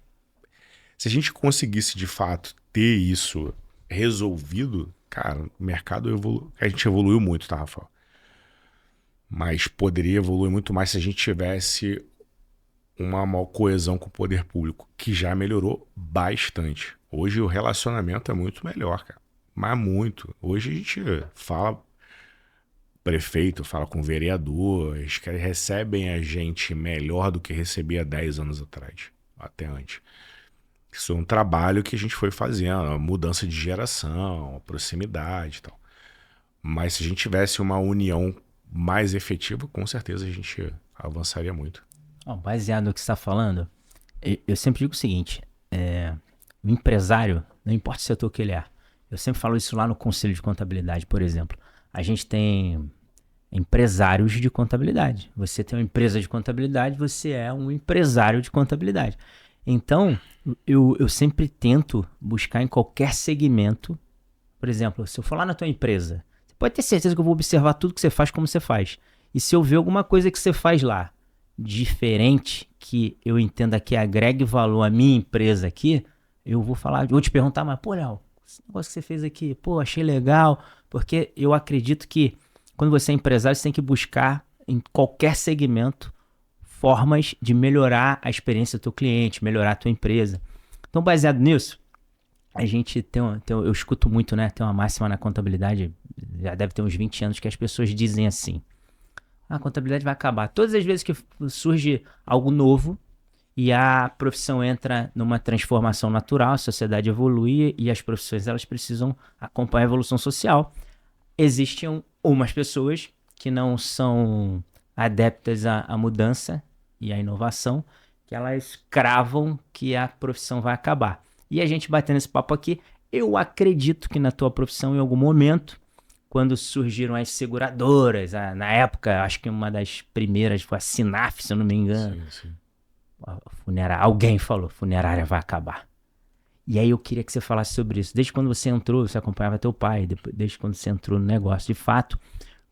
se a gente conseguisse de fato ter isso resolvido, cara, o mercado a gente evoluiu muito, tá, Rafael? Mas poderia evoluir muito mais se a gente tivesse uma maior coesão com o poder público, que já melhorou bastante. Hoje o relacionamento é muito melhor, cara. Mas muito. Hoje a gente fala prefeito, fala com vereador, eles recebem a gente melhor do que recebia 10 anos atrás, até antes. Isso é um trabalho que a gente foi fazendo, uma mudança de geração, a proximidade e tal. Mas se a gente tivesse uma união mais efetiva, com certeza a gente avançaria muito. Baseado no que você está falando, eu sempre digo o seguinte, o empresário, não importa o setor que ele é, eu sempre falo isso lá no Conselho de Contabilidade, por exemplo. A gente tem empresários de contabilidade. Você tem uma empresa de contabilidade, você é um empresário de contabilidade. Então, eu sempre tento buscar em qualquer segmento, por exemplo, se eu for lá na tua empresa, você pode ter certeza que eu vou observar tudo que você faz, como você faz. E se eu ver alguma coisa que você faz lá, diferente, que eu entenda que agregue valor à minha empresa aqui, eu vou te perguntar, mas pô, Léo, esse negócio que você fez aqui, pô, achei legal, porque eu acredito que quando você é empresário, você tem que buscar em qualquer segmento formas de melhorar a experiência do teu cliente, melhorar a tua empresa. Então, baseado nisso, a gente eu escuto muito, né, tem uma máxima na contabilidade, já deve ter uns 20 anos, que as pessoas dizem assim: a contabilidade vai acabar. Todas as vezes que surge algo novo e a profissão entra numa transformação natural, a sociedade evolui e as profissões elas precisam acompanhar a evolução social. Existem umas pessoas que não são adeptas à mudança e à inovação, que elas cravam que a profissão vai acabar. E a gente batendo esse papo aqui, eu acredito que na tua profissão, em algum momento, quando surgiram as seguradoras, na época, acho que uma das primeiras foi a Sinaf, se eu não me engano. Sim. Alguém falou, funerária vai acabar. E aí eu queria que você falasse sobre isso. Desde quando você entrou, você acompanhava teu pai, desde quando você entrou no negócio, de fato,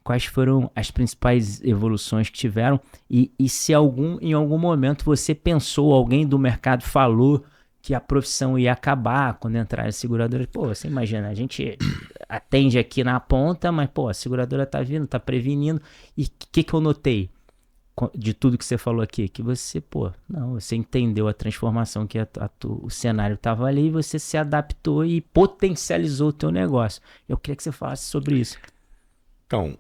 quais foram as principais evoluções que tiveram e se em algum momento você pensou, alguém do mercado falou que a profissão ia acabar quando entrar a seguradora. Pô, você imagina, a gente atende aqui na ponta, mas pô, a seguradora tá vindo, tá prevenindo. E o que eu notei de tudo que você falou aqui? Que você, você entendeu a transformação que o cenário tava ali e você se adaptou e potencializou o teu negócio. Eu queria que você falasse sobre isso. Então,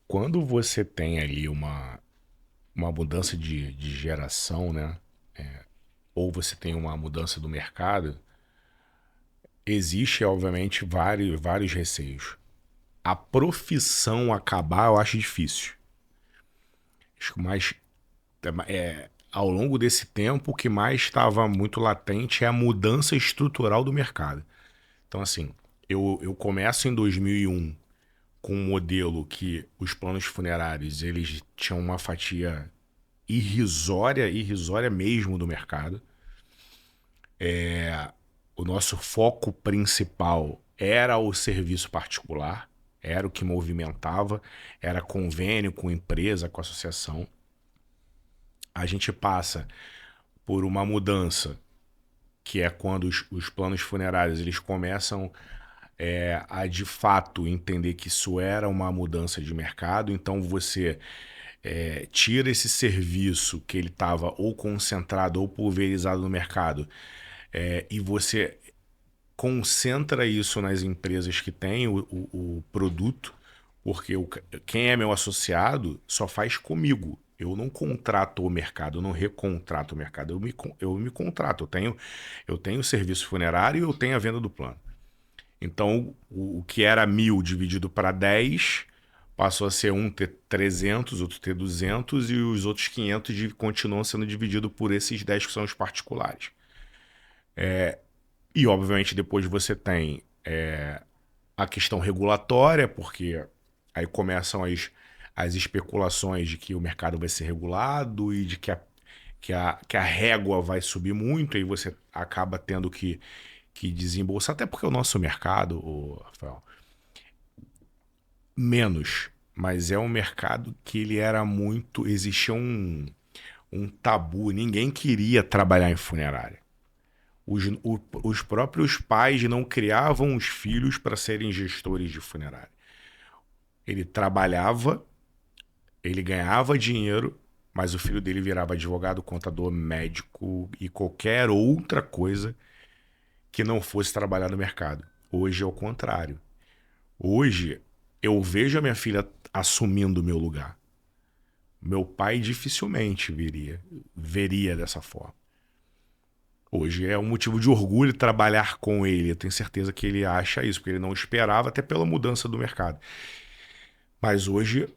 quando você tem ali uma mudança de geração, né? Ou você tem uma mudança do mercado, existe, obviamente, vários receios. A profissão acabar, eu acho difícil. Acho que mais ao longo desse tempo, o que mais estava muito latente é a mudança estrutural do mercado. Então, assim, eu começo em 2001 com um modelo que os planos funerários eles tinham uma fatia irrisória, irrisória mesmo do mercado. O nosso foco principal era o serviço particular, era o que movimentava, era convênio com empresa, com associação. A gente passa por uma mudança, que é quando os planos funerários eles começam a de fato entender que isso era uma mudança de mercado. Então você tira esse serviço que ele estava ou concentrado ou pulverizado no mercado, e você concentra isso nas empresas que têm o produto, porque quem é meu associado só faz comigo. Eu não contrato o mercado, eu não recontrato o mercado, eu me contrato. Eu tenho o serviço funerário e eu tenho a venda do plano. Então, o que era 1.000 dividido para 10 passou a ser um ter 300, outro ter 200 e os outros 500 continuam sendo divididos por esses 10 que são os particulares. E, obviamente, depois você tem a questão regulatória, porque aí começam as especulações de que o mercado vai ser regulado e de que a régua vai subir muito, e você acaba tendo que desembolsar, até porque o nosso mercado, Rafael, menos, mas é um mercado que ele era muito. Existia um tabu, ninguém queria trabalhar em funerária. Os próprios pais não criavam os filhos para serem gestores de funerária. Ele trabalhava, ele ganhava dinheiro, mas o filho dele virava advogado, contador, médico e qualquer outra coisa que não fosse trabalhar no mercado. Hoje é o contrário. Hoje eu vejo a minha filha assumindo o meu lugar. Meu pai dificilmente veria dessa forma. Hoje é um motivo de orgulho trabalhar com ele. Eu tenho certeza que ele acha isso, porque ele não esperava, até pela mudança do mercado. Mas hoje,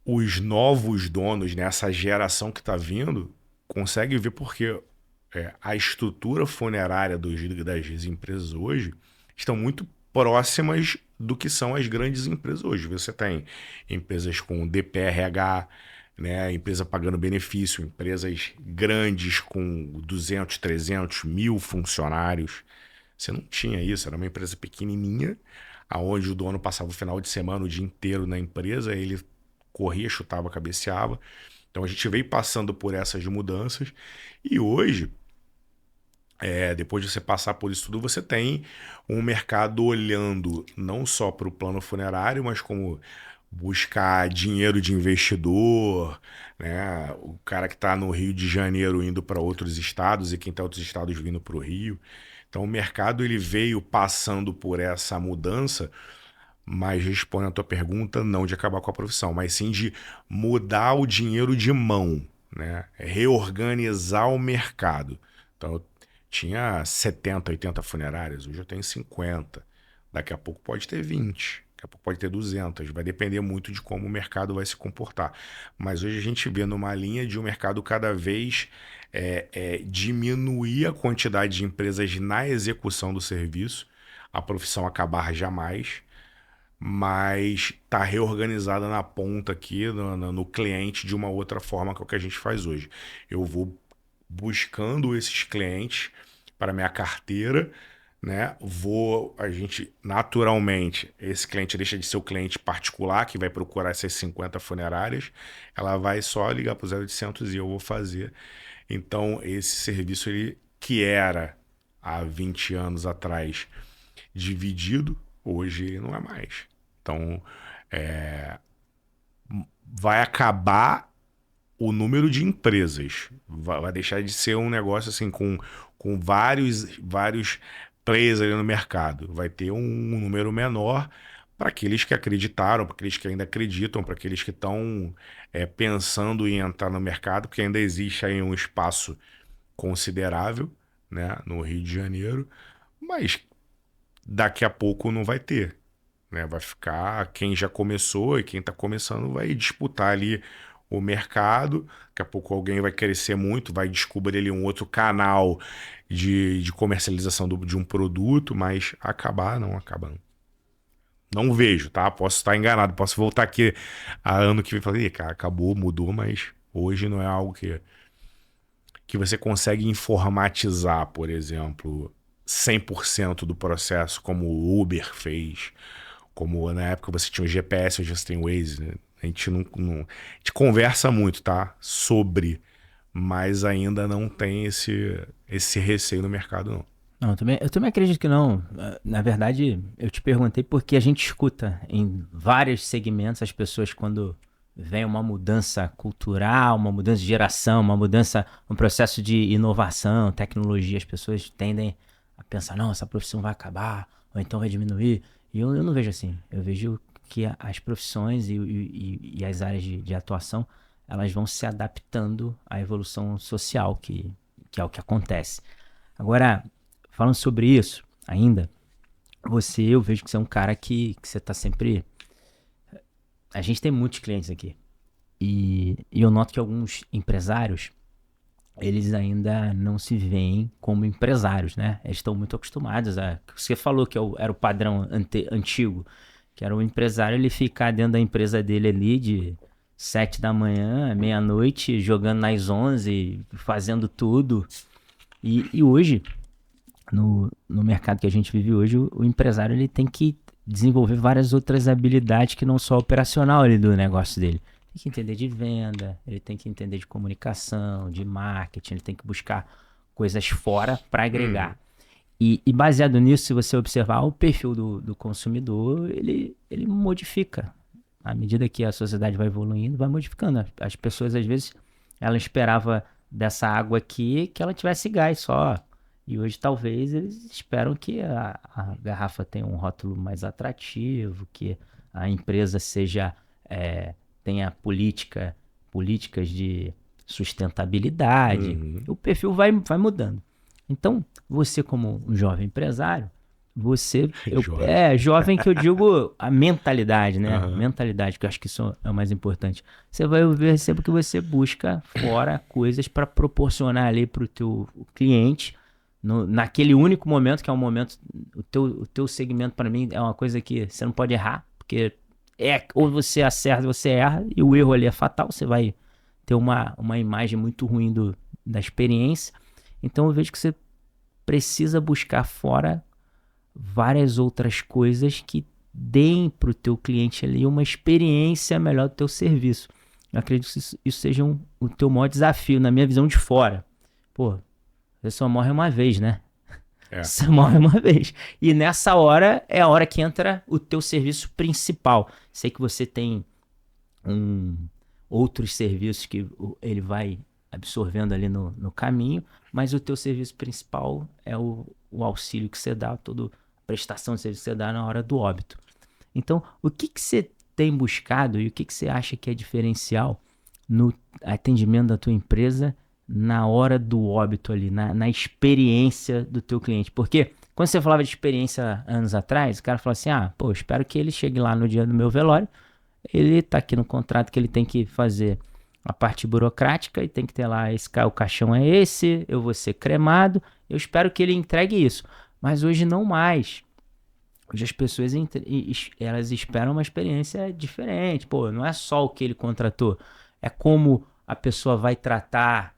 os novos donos, né, essa geração que está vindo, consegue ver porque a estrutura funerária das empresas hoje estão muito próximas do que são as grandes empresas hoje. Você tem empresas com DPRH, né, empresa pagando benefício, empresas grandes com 200, 300, 1.000 funcionários. Você não tinha isso, era uma empresa pequenininha, aonde o dono passava o final de semana o dia inteiro na empresa, ele corria, chutava, cabeceava. Então a gente veio passando por essas mudanças e hoje, depois de você passar por isso tudo, você tem um mercado olhando não só para o plano funerário, mas como buscar dinheiro de investidor, né? O cara que está no Rio de Janeiro indo para outros estados e quem está em outros estados vindo para o Rio. Então o mercado ele veio passando por essa mudança, mas respondendo a tua pergunta, não de acabar com a profissão, mas sim de mudar o dinheiro de mão, né? Reorganizar o mercado. Então eu tinha 70, 80 funerárias, hoje eu tenho 50. Daqui a pouco pode ter 20, daqui a pouco pode ter 200, vai depender muito de como o mercado vai se comportar. Mas hoje a gente vê numa linha de um mercado cada vez diminuir a quantidade de empresas na execução do serviço, a profissão acabar jamais, mas está reorganizada na ponta aqui, no cliente, de uma outra forma que é o que a gente faz hoje. Eu vou buscando esses clientes para minha carteira, né? A gente, naturalmente, esse cliente deixa de ser o cliente particular que vai procurar essas 50 funerárias, ela vai só ligar para o 0800 e eu vou fazer. Então, esse serviço, ele, que era há 20 anos atrás dividido, hoje ele não é mais. Então, vai acabar o número de empresas. Vai deixar de ser um negócio assim com vários players ali no mercado. Vai ter um número menor para aqueles que acreditaram, para aqueles que ainda acreditam, para aqueles que estão pensando em entrar no mercado, porque ainda existe aí um espaço considerável, né, no Rio de Janeiro, mas daqui a pouco não vai ter, né? Vai ficar quem já começou e quem está começando vai disputar ali o mercado, daqui a pouco alguém vai crescer muito, vai descobrir ali um outro canal de comercialização de um produto, mas acabar não acaba não. Não vejo, tá? Posso estar enganado, posso voltar aqui a ano que vem e falar, "Ih, cara, acabou, mudou, mas hoje não é algo que você consegue informatizar, por exemplo, 100% do processo, como o Uber fez, como na época você tinha o GPS, hoje você tem o Waze, né? A gente a gente conversa muito, tá? Sobre, mas ainda não tem esse receio no mercado, não. Não, eu também acredito que não. Na verdade, eu te perguntei porque a gente escuta em vários segmentos as pessoas quando vem uma mudança cultural, uma mudança de geração, uma mudança, um processo de inovação, tecnologia, as pessoas tendem a pensar, não, essa profissão vai acabar, ou então vai diminuir. E eu não vejo assim. Eu vejo que as profissões e as áreas de atuação, elas vão se adaptando à evolução social, que é o que acontece. Agora, falando sobre isso ainda, eu vejo que você é um cara que você tá sempre. A gente tem muitos clientes aqui. E eu noto que alguns empresários, eles ainda não se veem como empresários, né? Eles estão muito acostumados a. Você falou que era o padrão antigo, que era o empresário ele ficar dentro da empresa dele ali de 7 da manhã, meia-noite, jogando nas 11, fazendo tudo. E hoje, no mercado que a gente vive hoje, o empresário ele tem que desenvolver várias outras habilidades que não só operacional ali do negócio dele. Tem que entender de venda, ele tem que entender de comunicação, de marketing, ele tem que buscar coisas fora para agregar. E baseado nisso, se você observar o perfil do consumidor, ele modifica. À medida que a sociedade vai evoluindo, vai modificando. As pessoas, às vezes, ela esperava dessa água aqui que ela tivesse gás só. E hoje, talvez, eles esperam que a garrafa tenha um rótulo mais atrativo, que a empresa tenha políticas de sustentabilidade. Uhum. O perfil vai mudando. Então, você como um jovem empresário, Jovem. jovem que eu digo a mentalidade, né? Aham. Mentalidade, que eu acho que isso é o mais importante. Você vai ver sempre que você busca fora coisas para proporcionar ali para o teu cliente, naquele único momento, que é um momento, o teu segmento para mim é uma coisa que você não pode errar, porque ou você acerta, ou você erra, e o erro ali é fatal, você vai ter uma imagem muito ruim da experiência. Então eu vejo que você precisa buscar fora várias outras coisas que deem para o teu cliente ali uma experiência melhor do teu serviço. Eu acredito que isso seja o teu maior desafio, na minha visão de fora. Pô, você só morre uma vez, né? É. Você morre uma vez. E nessa hora é a hora que entra o teu serviço principal. Sei que você tem outros serviços que ele vai absorvendo ali no caminho, mas o teu serviço principal é o auxílio que você dá, toda a prestação de serviço que você dá na hora do óbito. Então, o que você tem buscado e o que você acha que é diferencial no atendimento da tua empresa na hora do óbito ali, na experiência do teu cliente? Porque quando você falava de experiência anos atrás, o cara falava assim, pô, espero que ele chegue lá no dia do meu velório, ele tá aqui no contrato que ele tem que fazer a parte burocrática e tem que ter lá, o caixão é esse, eu vou ser cremado, eu espero que ele entregue isso. Mas hoje não mais. Hoje as pessoas elas esperam uma experiência diferente. Pô, não é só o que ele contratou, é como a pessoa vai tratar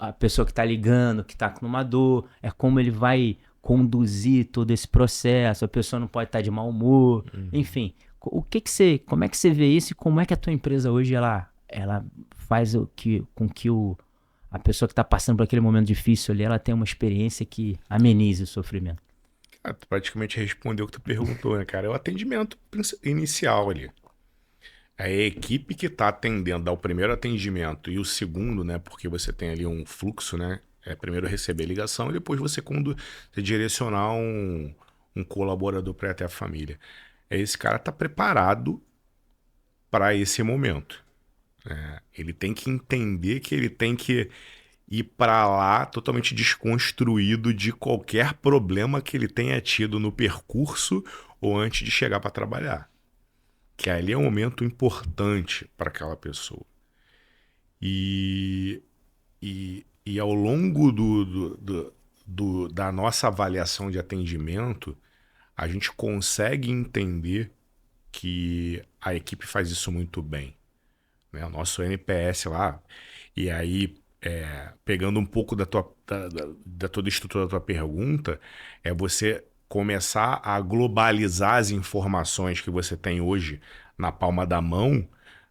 a pessoa que está ligando, que está com uma dor, é como ele vai conduzir todo esse processo. A pessoa não pode estar de mau humor, enfim. Como é que você vê isso e como é que a tua empresa hoje ela faz com que a pessoa que está passando por aquele momento difícil ali, ela tenha uma experiência que amenize o sofrimento? Tu praticamente respondeu o que tu perguntou, né, cara? É o atendimento inicial ali. É a equipe que tá atendendo, dá o primeiro atendimento e o segundo, né? Porque você tem ali um fluxo, né? É primeiro receber a ligação e depois você direcionar um colaborador para ir até a família. Esse cara tá preparado para esse momento. Ele tem que entender que ele tem que ir para lá totalmente desconstruído de qualquer problema que ele tenha tido no percurso ou antes de chegar para trabalhar. Que ali é um momento importante para aquela pessoa. E, e ao longo da nossa avaliação de atendimento, a gente consegue entender que a equipe faz isso muito bem, né? O nosso NPS lá, e aí, pegando um pouco da toda a estrutura da tua pergunta, é você começar a globalizar as informações que você tem hoje na palma da mão,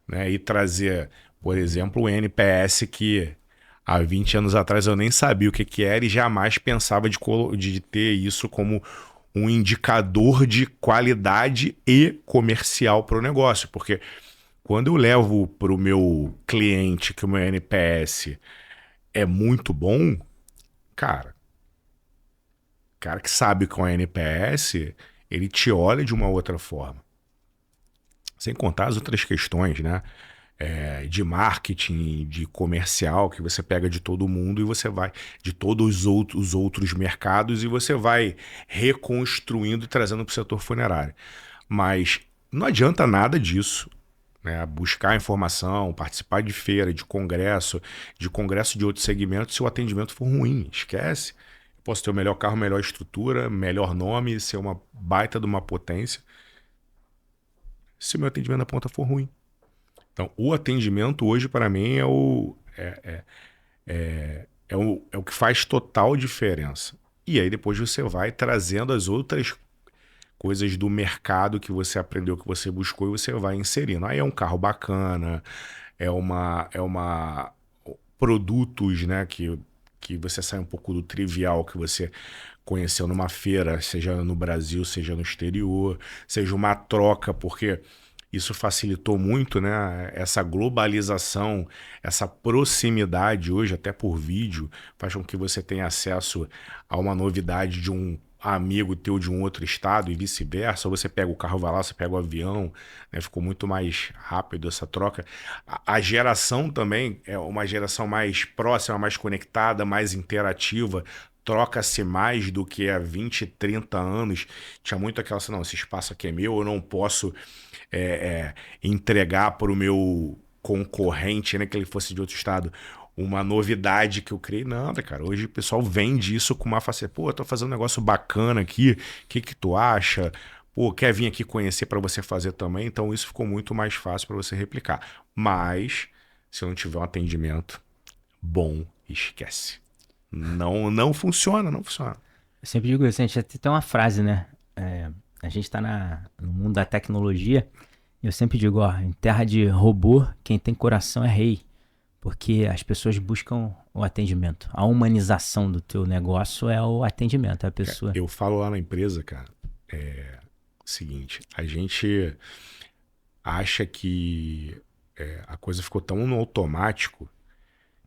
né? E trazer, por exemplo, o NPS que há 20 anos atrás eu nem sabia o que que era e jamais pensava de ter isso como um indicador de qualidade e comercial para o negócio. Porque quando eu levo para o meu cliente que o meu NPS é muito bom, cara, cara que sabe com a NPS, ele te olha de uma outra forma. Sem contar as outras questões, né? De marketing, de comercial, que você pega de todo mundo e você vai, de todos os outros mercados, e você vai reconstruindo e trazendo para o setor funerário. Mas não adianta nada disso, né? Buscar informação, participar de feira, de congresso de outros segmentos, se o atendimento for ruim, esquece. Eu posso ter o melhor carro, melhor estrutura, melhor nome, ser uma baita de uma potência, se o meu atendimento na ponta for ruim. Então, o atendimento hoje, para mim, é o que faz total diferença. E aí depois você vai trazendo as outras coisas do mercado que você aprendeu, que você buscou, e você vai inserindo. Aí é um carro bacana, é uma produtos, né, que você sai um pouco do trivial que você conheceu numa feira, seja no Brasil, seja no exterior, seja uma troca, porque isso facilitou muito, né? Essa globalização, essa proximidade hoje, até por vídeo, faz com que você tenha acesso a uma novidade de um amigo teu de um outro estado e vice-versa. Ou você pega o carro, vai lá, você pega o avião, né? Ficou muito mais rápido essa troca. A geração também é uma geração mais próxima, mais conectada, mais interativa. Troca-se mais do que há 20, 30 anos. Tinha muito aquela assim, não, esse espaço aqui é meu, eu não posso entregar para o meu concorrente, né, que ele fosse de outro estado, uma novidade que eu criei. Nada, cara. Hoje o pessoal vende isso com uma facilidade. Pô, eu tô fazendo um negócio bacana aqui, o que que tu acha? Pô, quer vir aqui conhecer para você fazer também? Então isso ficou muito mais fácil para você replicar. Mas, se eu não tiver um atendimento bom, esquece. Não, não funciona, não funciona. Eu sempre digo isso, a gente tem uma frase, né? A gente tá no mundo da tecnologia. E eu sempre digo, ó, em terra de robô, quem tem coração é rei. Porque as pessoas buscam o atendimento. A humanização do teu negócio é o atendimento, é a pessoa. Eu falo lá na empresa, cara, seguinte, a gente acha que a coisa ficou tão no automático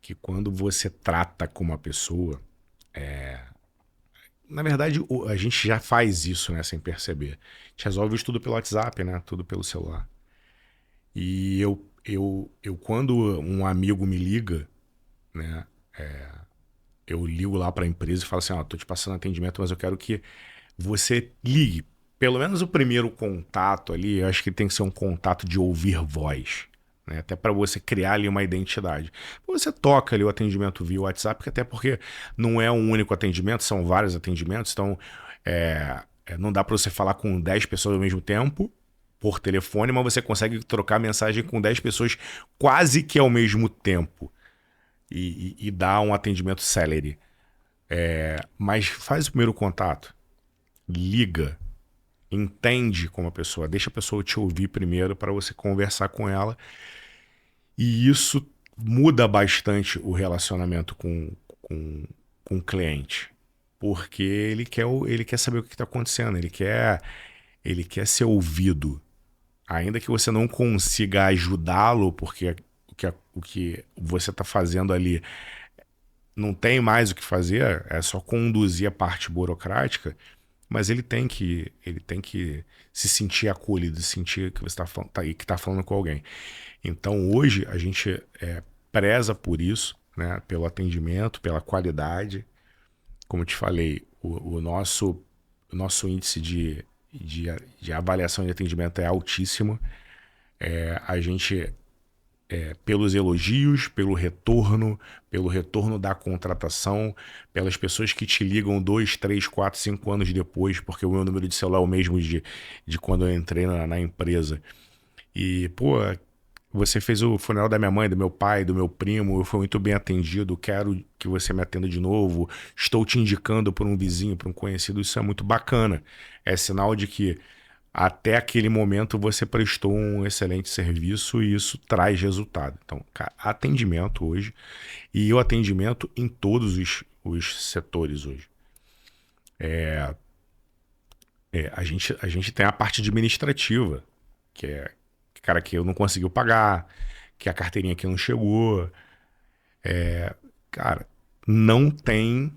que quando você trata com uma pessoa, na verdade a gente já faz isso, né, sem perceber. A gente resolve isso tudo pelo WhatsApp, né, tudo pelo celular. E eu quando um amigo me liga, né, eu ligo lá para a empresa e falo assim, ó, tô te passando atendimento, mas eu quero que você ligue. Pelo menos o primeiro contato ali, eu acho que tem que ser um contato de ouvir voz, né? Até para você criar ali uma identidade. Você toca ali o atendimento via WhatsApp, até porque não é um único atendimento, são vários atendimentos, então não dá para você falar com 10 pessoas ao mesmo tempo por telefone, mas você consegue trocar mensagem com 10 pessoas quase que ao mesmo tempo e dar um atendimento célere. Mas faz o primeiro contato, liga, entende como a pessoa, deixa a pessoa te ouvir primeiro para você conversar com ela. E isso muda bastante o relacionamento com o cliente. Porque ele quer saber o que está acontecendo, ele quer ser ouvido. Ainda que você não consiga ajudá-lo, porque o que você está fazendo ali não tem mais o que fazer, é só conduzir a parte burocrática, mas ele tem que se sentir acolhido, sentir que você está falando com alguém. Então hoje a gente preza por isso, né? Pelo atendimento, pela qualidade. Como eu te falei, o nosso índice de avaliação de atendimento é altíssimo. A gente pelos elogios, pelo retorno da contratação, pelas pessoas que te ligam 2, 3, 4, 5 anos depois, porque o meu número de celular é o mesmo de quando eu entrei na empresa. E, pô, você fez o funeral da minha mãe, do meu pai, do meu primo, eu fui muito bem atendido, quero que você me atenda de novo, estou te indicando por um vizinho, por um conhecido, isso é muito bacana. É sinal de que até aquele momento você prestou um excelente serviço e isso traz resultado. Então, cara, atendimento hoje, e o atendimento em todos os setores hoje. A gente tem a parte administrativa, que é cara que eu não conseguiu pagar, que a carteirinha aqui não chegou. Cara, não tem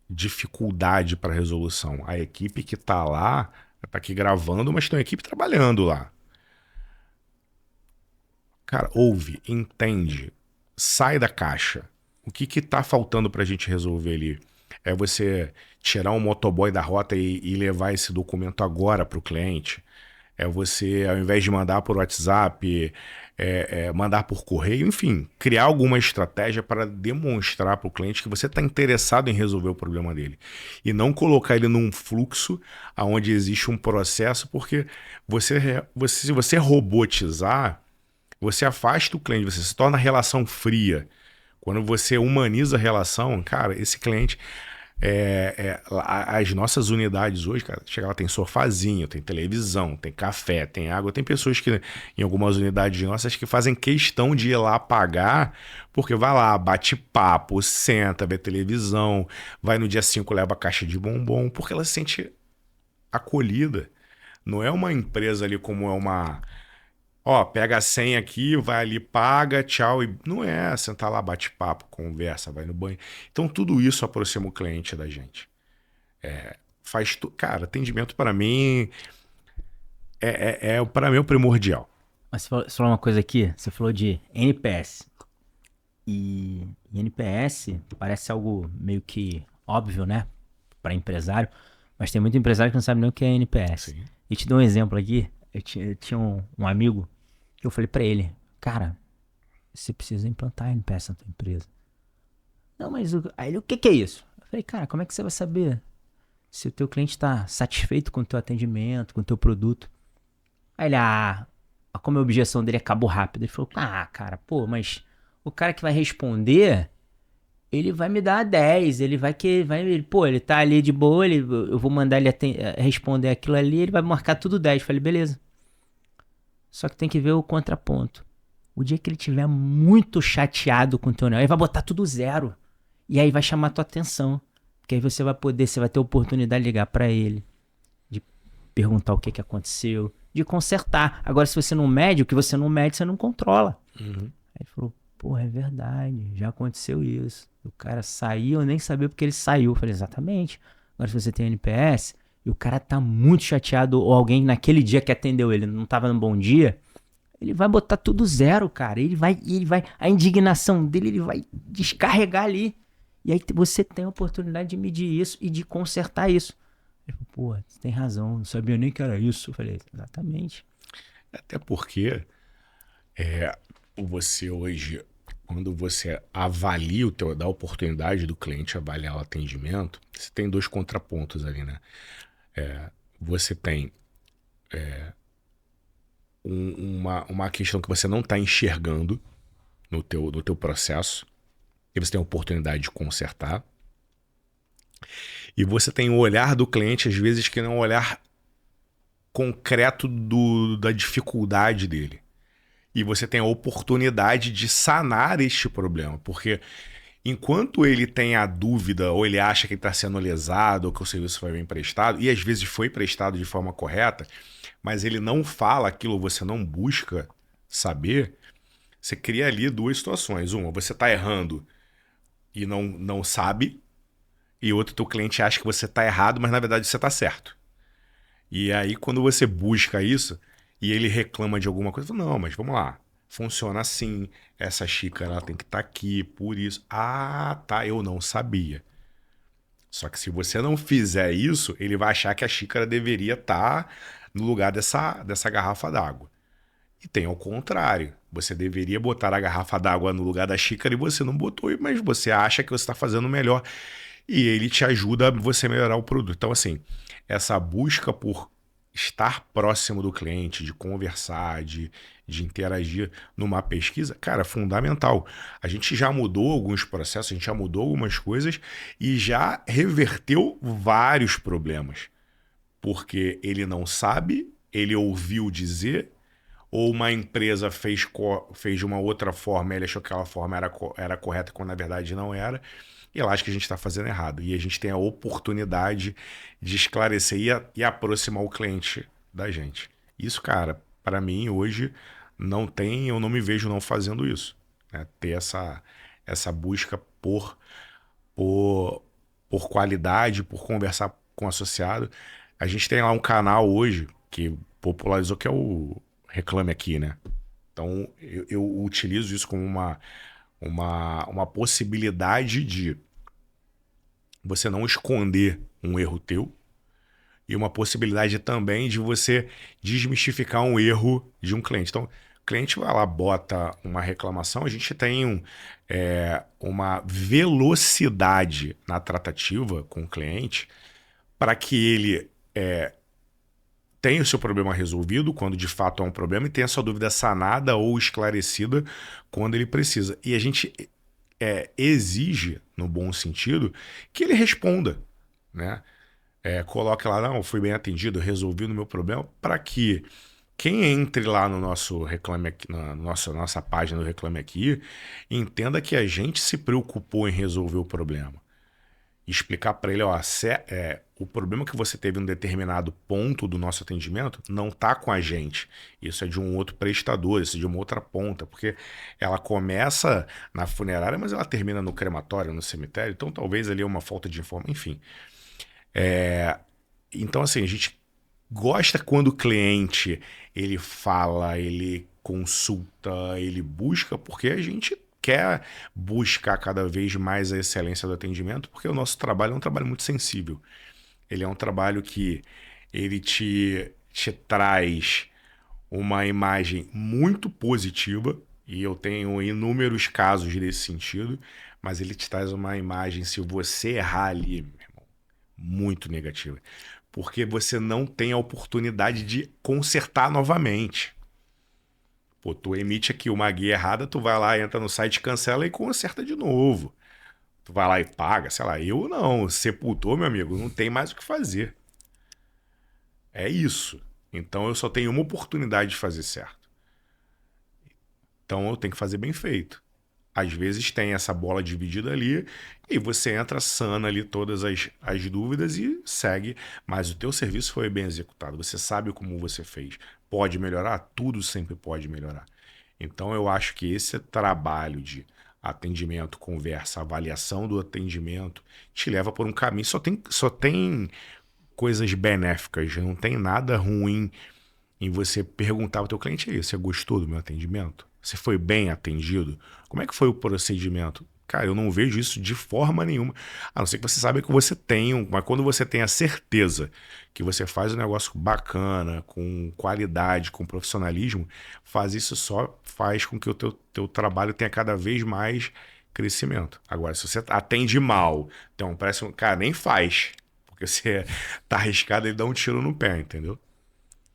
dificuldade para resolução. A equipe que tá lá, tá aqui gravando, mas tem uma equipe trabalhando lá. Cara, ouve, entende, sai da caixa. O que tá faltando pra gente resolver ali? É você tirar um motoboy da rota e levar esse documento agora pro cliente. É você, ao invés de mandar por WhatsApp, mandar por correio, enfim, criar alguma estratégia para demonstrar para o cliente que você está interessado em resolver o problema dele. E não colocar ele num fluxo onde existe um processo, porque se você robotizar, você afasta o cliente, você se torna a relação fria. Quando você humaniza a relação, cara, esse cliente. As nossas unidades hoje, cara, chega lá, tem sofazinho, tem televisão, tem café, tem água. Tem pessoas que, em algumas unidades nossas, que fazem questão de ir lá pagar, porque vai lá, bate papo, senta, vê televisão, vai no dia 5 leva a caixa de bombom, porque ela se sente acolhida. Não é uma empresa ali como é uma. Ó, pega a senha aqui, vai ali, paga, tchau. E não é sentar lá, bate papo, conversa, vai no banho. Então tudo isso aproxima o cliente da gente. Cara, atendimento para mim para mim é o primordial. Mas você falou uma coisa aqui, você falou de NPS. E NPS parece algo meio que óbvio, né? Para empresário. Mas tem muito empresário que não sabe nem o que é NPS. Sim. E te dou um exemplo aqui. Eu tinha um amigo que eu falei pra ele, cara, você precisa implantar NPS na tua empresa. Não, mas aí ele, o que é isso? Eu falei, cara, como é que você vai saber se o teu cliente tá satisfeito com o teu atendimento, com o teu produto? Aí ele, como a objeção dele acabou rápido. Ele falou, cara, pô, mas o cara que vai responder, ele vai me dar 10, ele vai pô, ele tá ali de boa, eu vou mandar ele responder aquilo ali, ele vai marcar tudo 10. Eu falei, beleza. Só que tem que ver o contraponto. O dia que ele tiver muito chateado com o teu negócio, ele vai botar tudo 0. E aí vai chamar tua atenção. Porque aí você vai ter oportunidade de ligar pra ele, de perguntar o que aconteceu, de consertar. Agora, se você não mede, o que você não mede, você não controla. Uhum. Aí ele falou, porra, é verdade, já aconteceu isso. O cara saiu, eu nem sabia porque ele saiu. Eu falei, exatamente. Agora, se você tem NPS e o cara tá muito chateado, ou alguém naquele dia que atendeu ele não tava num bom dia, ele vai botar tudo 0, cara. Ele vai, a indignação dele, ele vai descarregar ali. E aí você tem a oportunidade de medir isso e de consertar isso. Ele falou, pô, você tem razão, não sabia nem que era isso. Eu falei, exatamente. Até porque você hoje, quando você avalia dá a oportunidade do cliente avaliar o atendimento, você tem 2 contrapontos ali, né? Você tem uma questão que você não está enxergando no teu processo, e você tem a oportunidade de consertar. E você tem o olhar do cliente, às vezes, que não é um olhar concreto da dificuldade dele. E você tem a oportunidade de sanar este problema, porque enquanto ele tem a dúvida, ou ele acha que ele está sendo lesado, ou que o serviço foi bem prestado, e às vezes foi prestado de forma correta, mas ele não fala aquilo, você não busca saber, você cria ali 2 situações. Uma, você está errando e não sabe, e outra, teu cliente acha que você está errado, mas na verdade você está certo. E aí, quando você busca isso, e ele reclama de alguma coisa, não, mas vamos lá, funciona assim, essa xícara ela tem que estar aqui, por isso. Ah, tá, eu não sabia. Só que se você não fizer isso, ele vai achar que a xícara deveria estar no lugar dessa garrafa d'água. E tem ao contrário. Você deveria botar a garrafa d'água no lugar da xícara e você não botou, mas você acha que você está fazendo melhor e ele te ajuda a você melhorar o produto. Então, assim, essa busca por estar próximo do cliente, de conversar, de interagir numa pesquisa, cara, é fundamental. A gente já mudou alguns processos, a gente já mudou algumas coisas e já reverteu vários problemas. Porque ele não sabe, ele ouviu dizer, ou uma empresa fez de uma outra forma, ele achou que aquela forma era correta, quando na verdade não era, e ela acha que a gente está fazendo errado. E a gente tem a oportunidade de esclarecer e aproximar o cliente da gente. Isso, cara, para mim hoje não tem, eu não me vejo não fazendo isso. Né? Ter essa busca por, por qualidade, por conversar com o associado. A gente tem lá um canal hoje que popularizou, que é o Reclame Aqui, né? Então, eu utilizo isso como uma possibilidade de você não esconder um erro teu e uma possibilidade também de você desmistificar um erro de um cliente. Então, o cliente vai lá, bota uma reclamação, a gente tem uma velocidade na tratativa com o cliente para que ele tenha o seu problema resolvido, quando de fato é um problema, e tenha a sua dúvida sanada ou esclarecida quando ele precisa. E a gente exige, no bom sentido, que ele responda, né? Coloque lá, não, fui bem atendido, resolvi o meu problema, para que quem entre lá no nosso Reclame Aqui, na nossa página do Reclame Aqui, entenda que a gente se preocupou em resolver o problema. Explicar para ele, ó, o problema que você teve em um determinado ponto do nosso atendimento não está com a gente. Isso é de um outro prestador, isso é de uma outra ponta, porque ela começa na funerária, mas ela termina no crematório, no cemitério, então talvez ali é uma falta de informação, enfim. Então, assim, a gente gosta quando o cliente ele fala, ele consulta, ele busca, porque a gente quer buscar cada vez mais a excelência do atendimento, porque o nosso trabalho é um trabalho muito sensível. Ele é um trabalho que ele te traz uma imagem muito positiva, e eu tenho inúmeros casos nesse sentido, mas ele te traz uma imagem, se você errar ali, meu irmão, muito negativa. Porque você não tem a oportunidade de consertar novamente. Pô, tu emite aqui uma guia errada, tu vai lá, entra no site, cancela e conserta de novo. Tu vai lá e paga, sei lá, eu não, sepultou, meu amigo, não tem mais o que fazer. É isso. Então eu só tenho uma oportunidade de fazer certo. Então eu tenho que fazer bem feito. Às vezes tem essa bola dividida ali e você entra, sana ali todas as dúvidas e segue, mas o teu serviço foi bem executado, você sabe como você fez. Pode melhorar? Tudo sempre pode melhorar. Então eu acho que esse trabalho de atendimento, conversa, avaliação do atendimento te leva por um caminho, só tem coisas benéficas, não tem nada ruim em você perguntar ao teu cliente aí, você gostou do meu atendimento? Você foi bem atendido? Como é que foi o procedimento? Cara, eu não vejo isso de forma nenhuma. A não ser que você saiba que você tem, mas quando você tem a certeza que você faz um negócio bacana, com qualidade, com profissionalismo, faz isso só faz com que o teu trabalho tenha cada vez mais crescimento. Agora, se você atende mal, então parece um cara, nem faz, porque você tá arriscado e dá um tiro no pé, entendeu?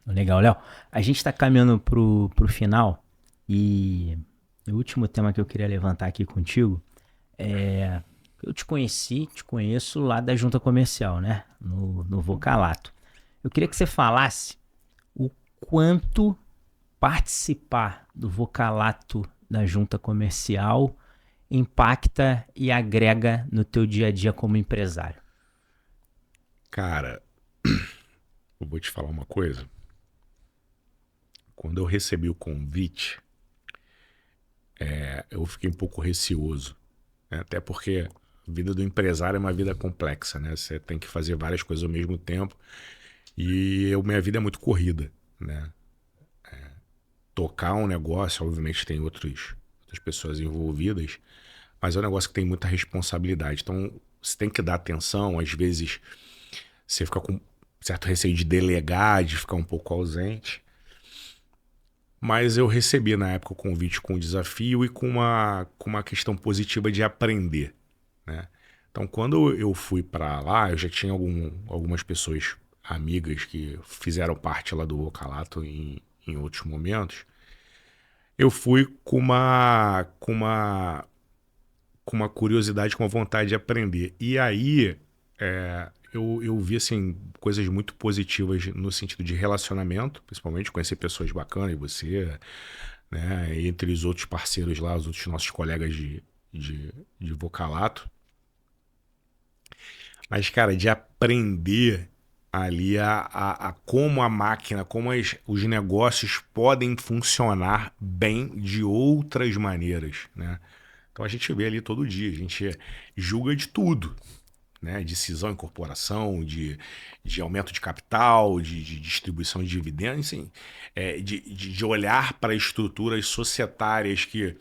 Legal, Léo. A gente está caminhando pro final e o último tema que eu queria levantar aqui contigo é... Eu te conheço lá da junta comercial, né? No Vocalato. Eu queria que você falasse o quanto participar do Vocalato da junta comercial impacta e agrega no teu dia a dia como empresário. Cara, eu vou te falar uma coisa. Quando eu recebi o convite, eu fiquei um pouco receoso, né? Até porque a vida do empresário é uma vida complexa, né? Você tem que fazer várias coisas ao mesmo tempo e minha vida é muito corrida, né? Tocar um negócio, obviamente tem outras pessoas envolvidas, mas é um negócio que tem muita responsabilidade. Então, você tem que dar atenção, às vezes você fica com certo receio de delegar, de ficar um pouco ausente. Mas eu recebi na época o convite com o desafio e com uma questão positiva de aprender, né? Então, quando eu fui para lá, eu já tinha algumas pessoas amigas que fizeram parte lá do Vocalato em outros momentos. Eu fui com uma curiosidade, com uma vontade de aprender. E aí eu vi assim, coisas muito positivas no sentido de relacionamento, principalmente conhecer pessoas bacanas, e você, né, entre os outros parceiros lá, os outros nossos colegas de Vocalato. Mas, cara, de aprender ali a como a máquina, como os negócios podem funcionar bem de outras maneiras, né? Então a gente vê ali todo dia, a gente julga de tudo, né? De cisão, incorporação, de aumento de capital, de distribuição de dividendos, enfim, de olhar para estruturas societárias que,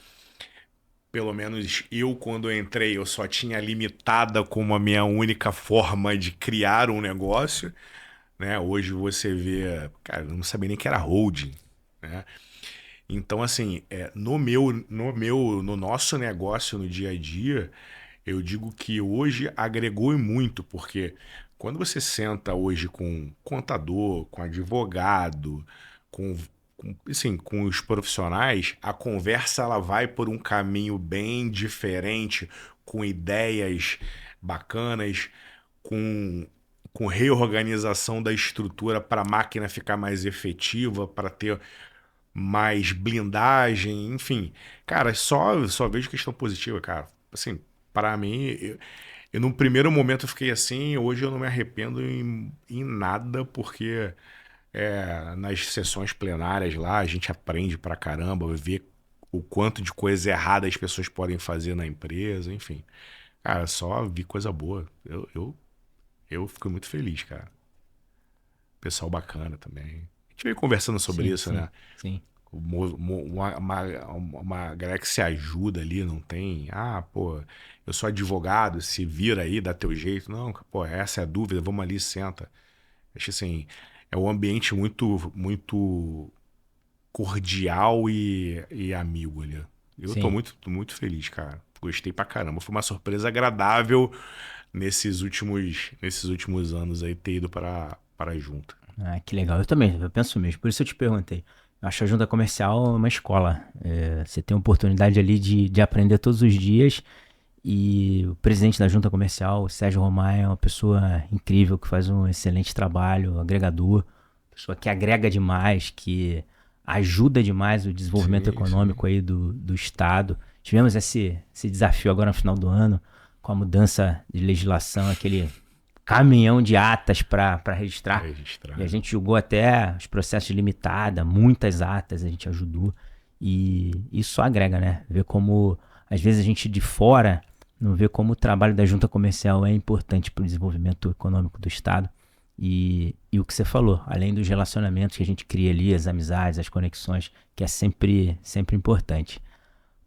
pelo menos eu, quando eu entrei, eu só tinha limitada como a minha única forma de criar um negócio, né? Hoje você vê, cara, eu não sabia nem que era holding, né? Então, assim, no nosso negócio no dia a dia, eu digo que hoje agregou e muito, porque quando você senta hoje com contador, com advogado, com, assim, com os profissionais, a conversa ela vai por um caminho bem diferente, com ideias bacanas, com, com reorganização da estrutura para a máquina ficar mais efetiva, para ter mais blindagem, enfim. Cara, só vejo questão positiva, cara. Assim, para mim, eu num primeiro momento eu fiquei assim, hoje eu não me arrependo em nada, porque nas sessões plenárias lá a gente aprende pra caramba, vê o quanto de coisa errada as pessoas podem fazer na empresa, enfim. Cara, só vi coisa boa. Eu fico muito feliz, cara. Pessoal bacana também. A gente veio conversando sobre Sim, isso, sim, né? sim. Uma galera que se ajuda ali, não tem. Ah, pô, eu sou advogado, se vira aí, dá teu jeito. Não, pô, essa é a dúvida, vamos ali, senta. Acho assim, é um ambiente muito cordial e amigo ali. Eu tô Sim. muito feliz, cara. Gostei pra caramba. Foi uma surpresa agradável nesses últimos anos aí ter ido para a junta. Ah, que legal. Eu também, eu penso mesmo. Por isso eu te perguntei. Eu acho a junta comercial uma escola. Você tem a oportunidade ali de aprender todos os dias. E o presidente da junta comercial, o Sérgio Romain, é uma pessoa incrível que faz um excelente trabalho, agregador. Pessoa que agrega demais, que ajuda demais o desenvolvimento Sim, sim. econômico aí do Estado. Tivemos esse desafio agora no final do ano, com a mudança de legislação, aquele caminhão de atas para Para registrar. E a registrar. gente julgou até os processos limitada, muitas atas a gente ajudou. E isso só agrega, né? Ver como, às vezes, a gente de fora não vê como o trabalho da junta comercial é importante para o desenvolvimento econômico do Estado. E o que você falou, além dos relacionamentos que a gente cria ali, as amizades, as conexões, que é sempre importante.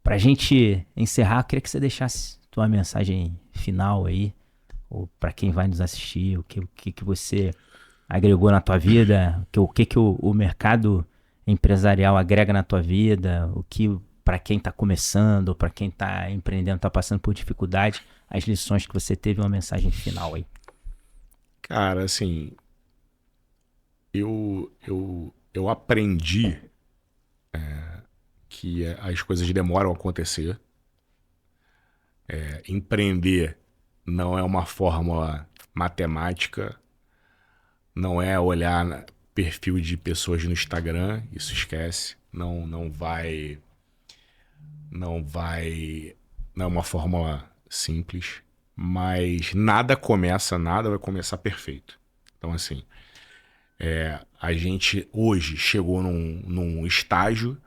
Para a gente encerrar, eu queria que você deixasse tua mensagem final aí, ou para quem vai nos assistir, o que você agregou na tua vida, o que o mercado empresarial agrega na tua vida, o que para quem está começando, ou para quem está empreendendo, está passando por dificuldade, as lições que você teve, uma mensagem final aí. Cara, assim, eu aprendi que as coisas demoram a acontecer. Empreender não é uma fórmula matemática, não é olhar perfil de pessoas no Instagram, isso esquece. Não vai, não é uma fórmula simples, mas nada vai começar perfeito. Então, assim, a gente hoje chegou num estágio,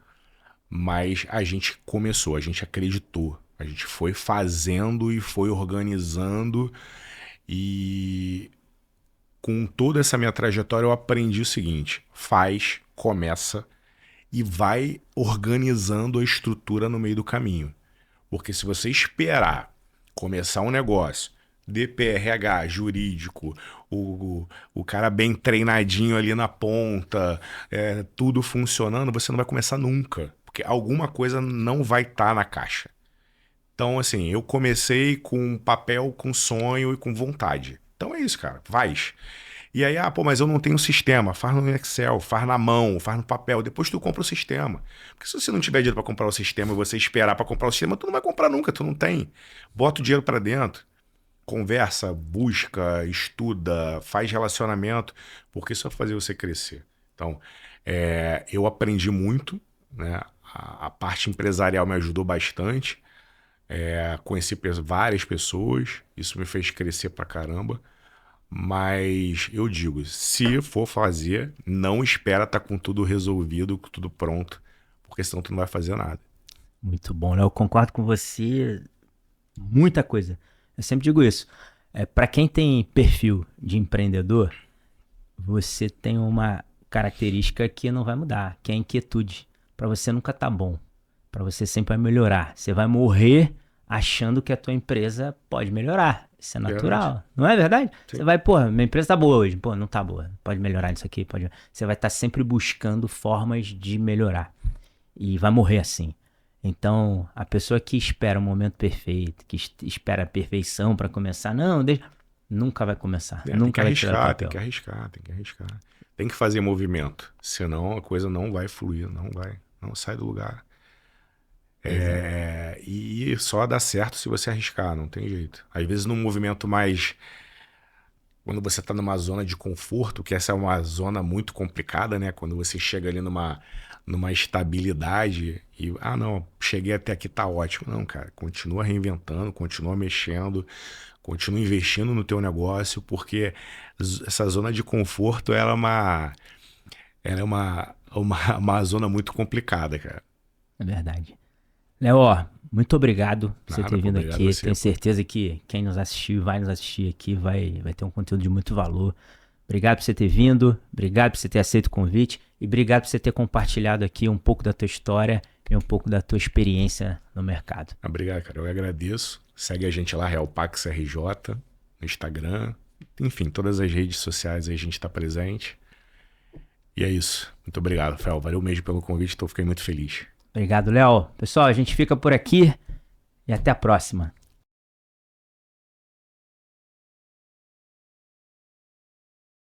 mas a gente começou, a gente acreditou, a gente foi fazendo e foi organizando e com toda essa minha trajetória eu aprendi o seguinte: faz, começa e vai organizando a estrutura no meio do caminho. Porque se você esperar começar um negócio, DPRH, jurídico, o cara bem treinadinho ali na ponta, tudo funcionando, você não vai começar nunca. Porque alguma coisa não vai estar na caixa. Então, assim, eu comecei com papel, com sonho e com vontade. Então é isso, cara. Faz. E aí, pô, mas eu não tenho sistema. Faz no Excel, faz na mão, faz no papel. Depois tu compra o sistema. Porque se você não tiver dinheiro pra comprar o sistema e você esperar pra comprar o sistema, tu não vai comprar nunca, tu não tem. Bota o dinheiro pra dentro. Conversa, busca, estuda, faz relacionamento, porque isso vai fazer você crescer. Então, eu aprendi muito, né? A parte empresarial me ajudou bastante. Conheci várias pessoas, isso me fez crescer pra caramba. Mas eu digo, se for fazer, não espera estar com tudo resolvido, com tudo pronto, porque senão tu não vai fazer nada. Muito bom, né? Eu concordo com você. Muita coisa. Eu sempre digo isso. Para quem tem perfil de empreendedor, você tem uma característica que não vai mudar, que é a inquietude. Para você nunca tá bom. Para você sempre vai melhorar. Você vai morrer achando que a tua empresa pode melhorar. Isso é natural. Verdade. Não é verdade? Sim. Você vai, minha empresa tá boa hoje. Pô, não tá boa. Pode melhorar nisso aqui. Pode. Você vai estar sempre buscando formas de melhorar. E vai morrer assim. Então, a pessoa que espera o momento perfeito, que espera a perfeição para começar, nunca vai começar. Nunca vai tirar o papel. Tem que arriscar. Tem que fazer movimento, senão a coisa não vai fluir, não sai do lugar. E só dá certo se você arriscar, não tem jeito. Às vezes num movimento mais... Quando você está numa zona de conforto, que essa é uma zona muito complicada, né? Quando você chega ali numa estabilidade e, não, cheguei até aqui, tá ótimo. Não, cara, continua reinventando, continua mexendo, continua investindo no teu negócio, porque essa zona de conforto, ela é uma zona muito complicada, cara. É verdade. Léo, muito obrigado por você ter vindo aqui. Tenho certeza que quem nos assistiu e vai nos assistir aqui vai ter um conteúdo de muito valor. Obrigado por você ter vindo, obrigado por você ter aceito o convite e obrigado por você ter compartilhado aqui um pouco da tua história e um pouco da tua experiência no mercado. Obrigado, cara. Eu agradeço. Segue a gente lá, Realpax RJ, no Instagram. Enfim, todas as redes sociais aí a gente está presente. E é isso. Muito obrigado, Fel. Valeu mesmo pelo convite, fiquei muito feliz. Obrigado, Léo. Pessoal, a gente fica por aqui e até a próxima.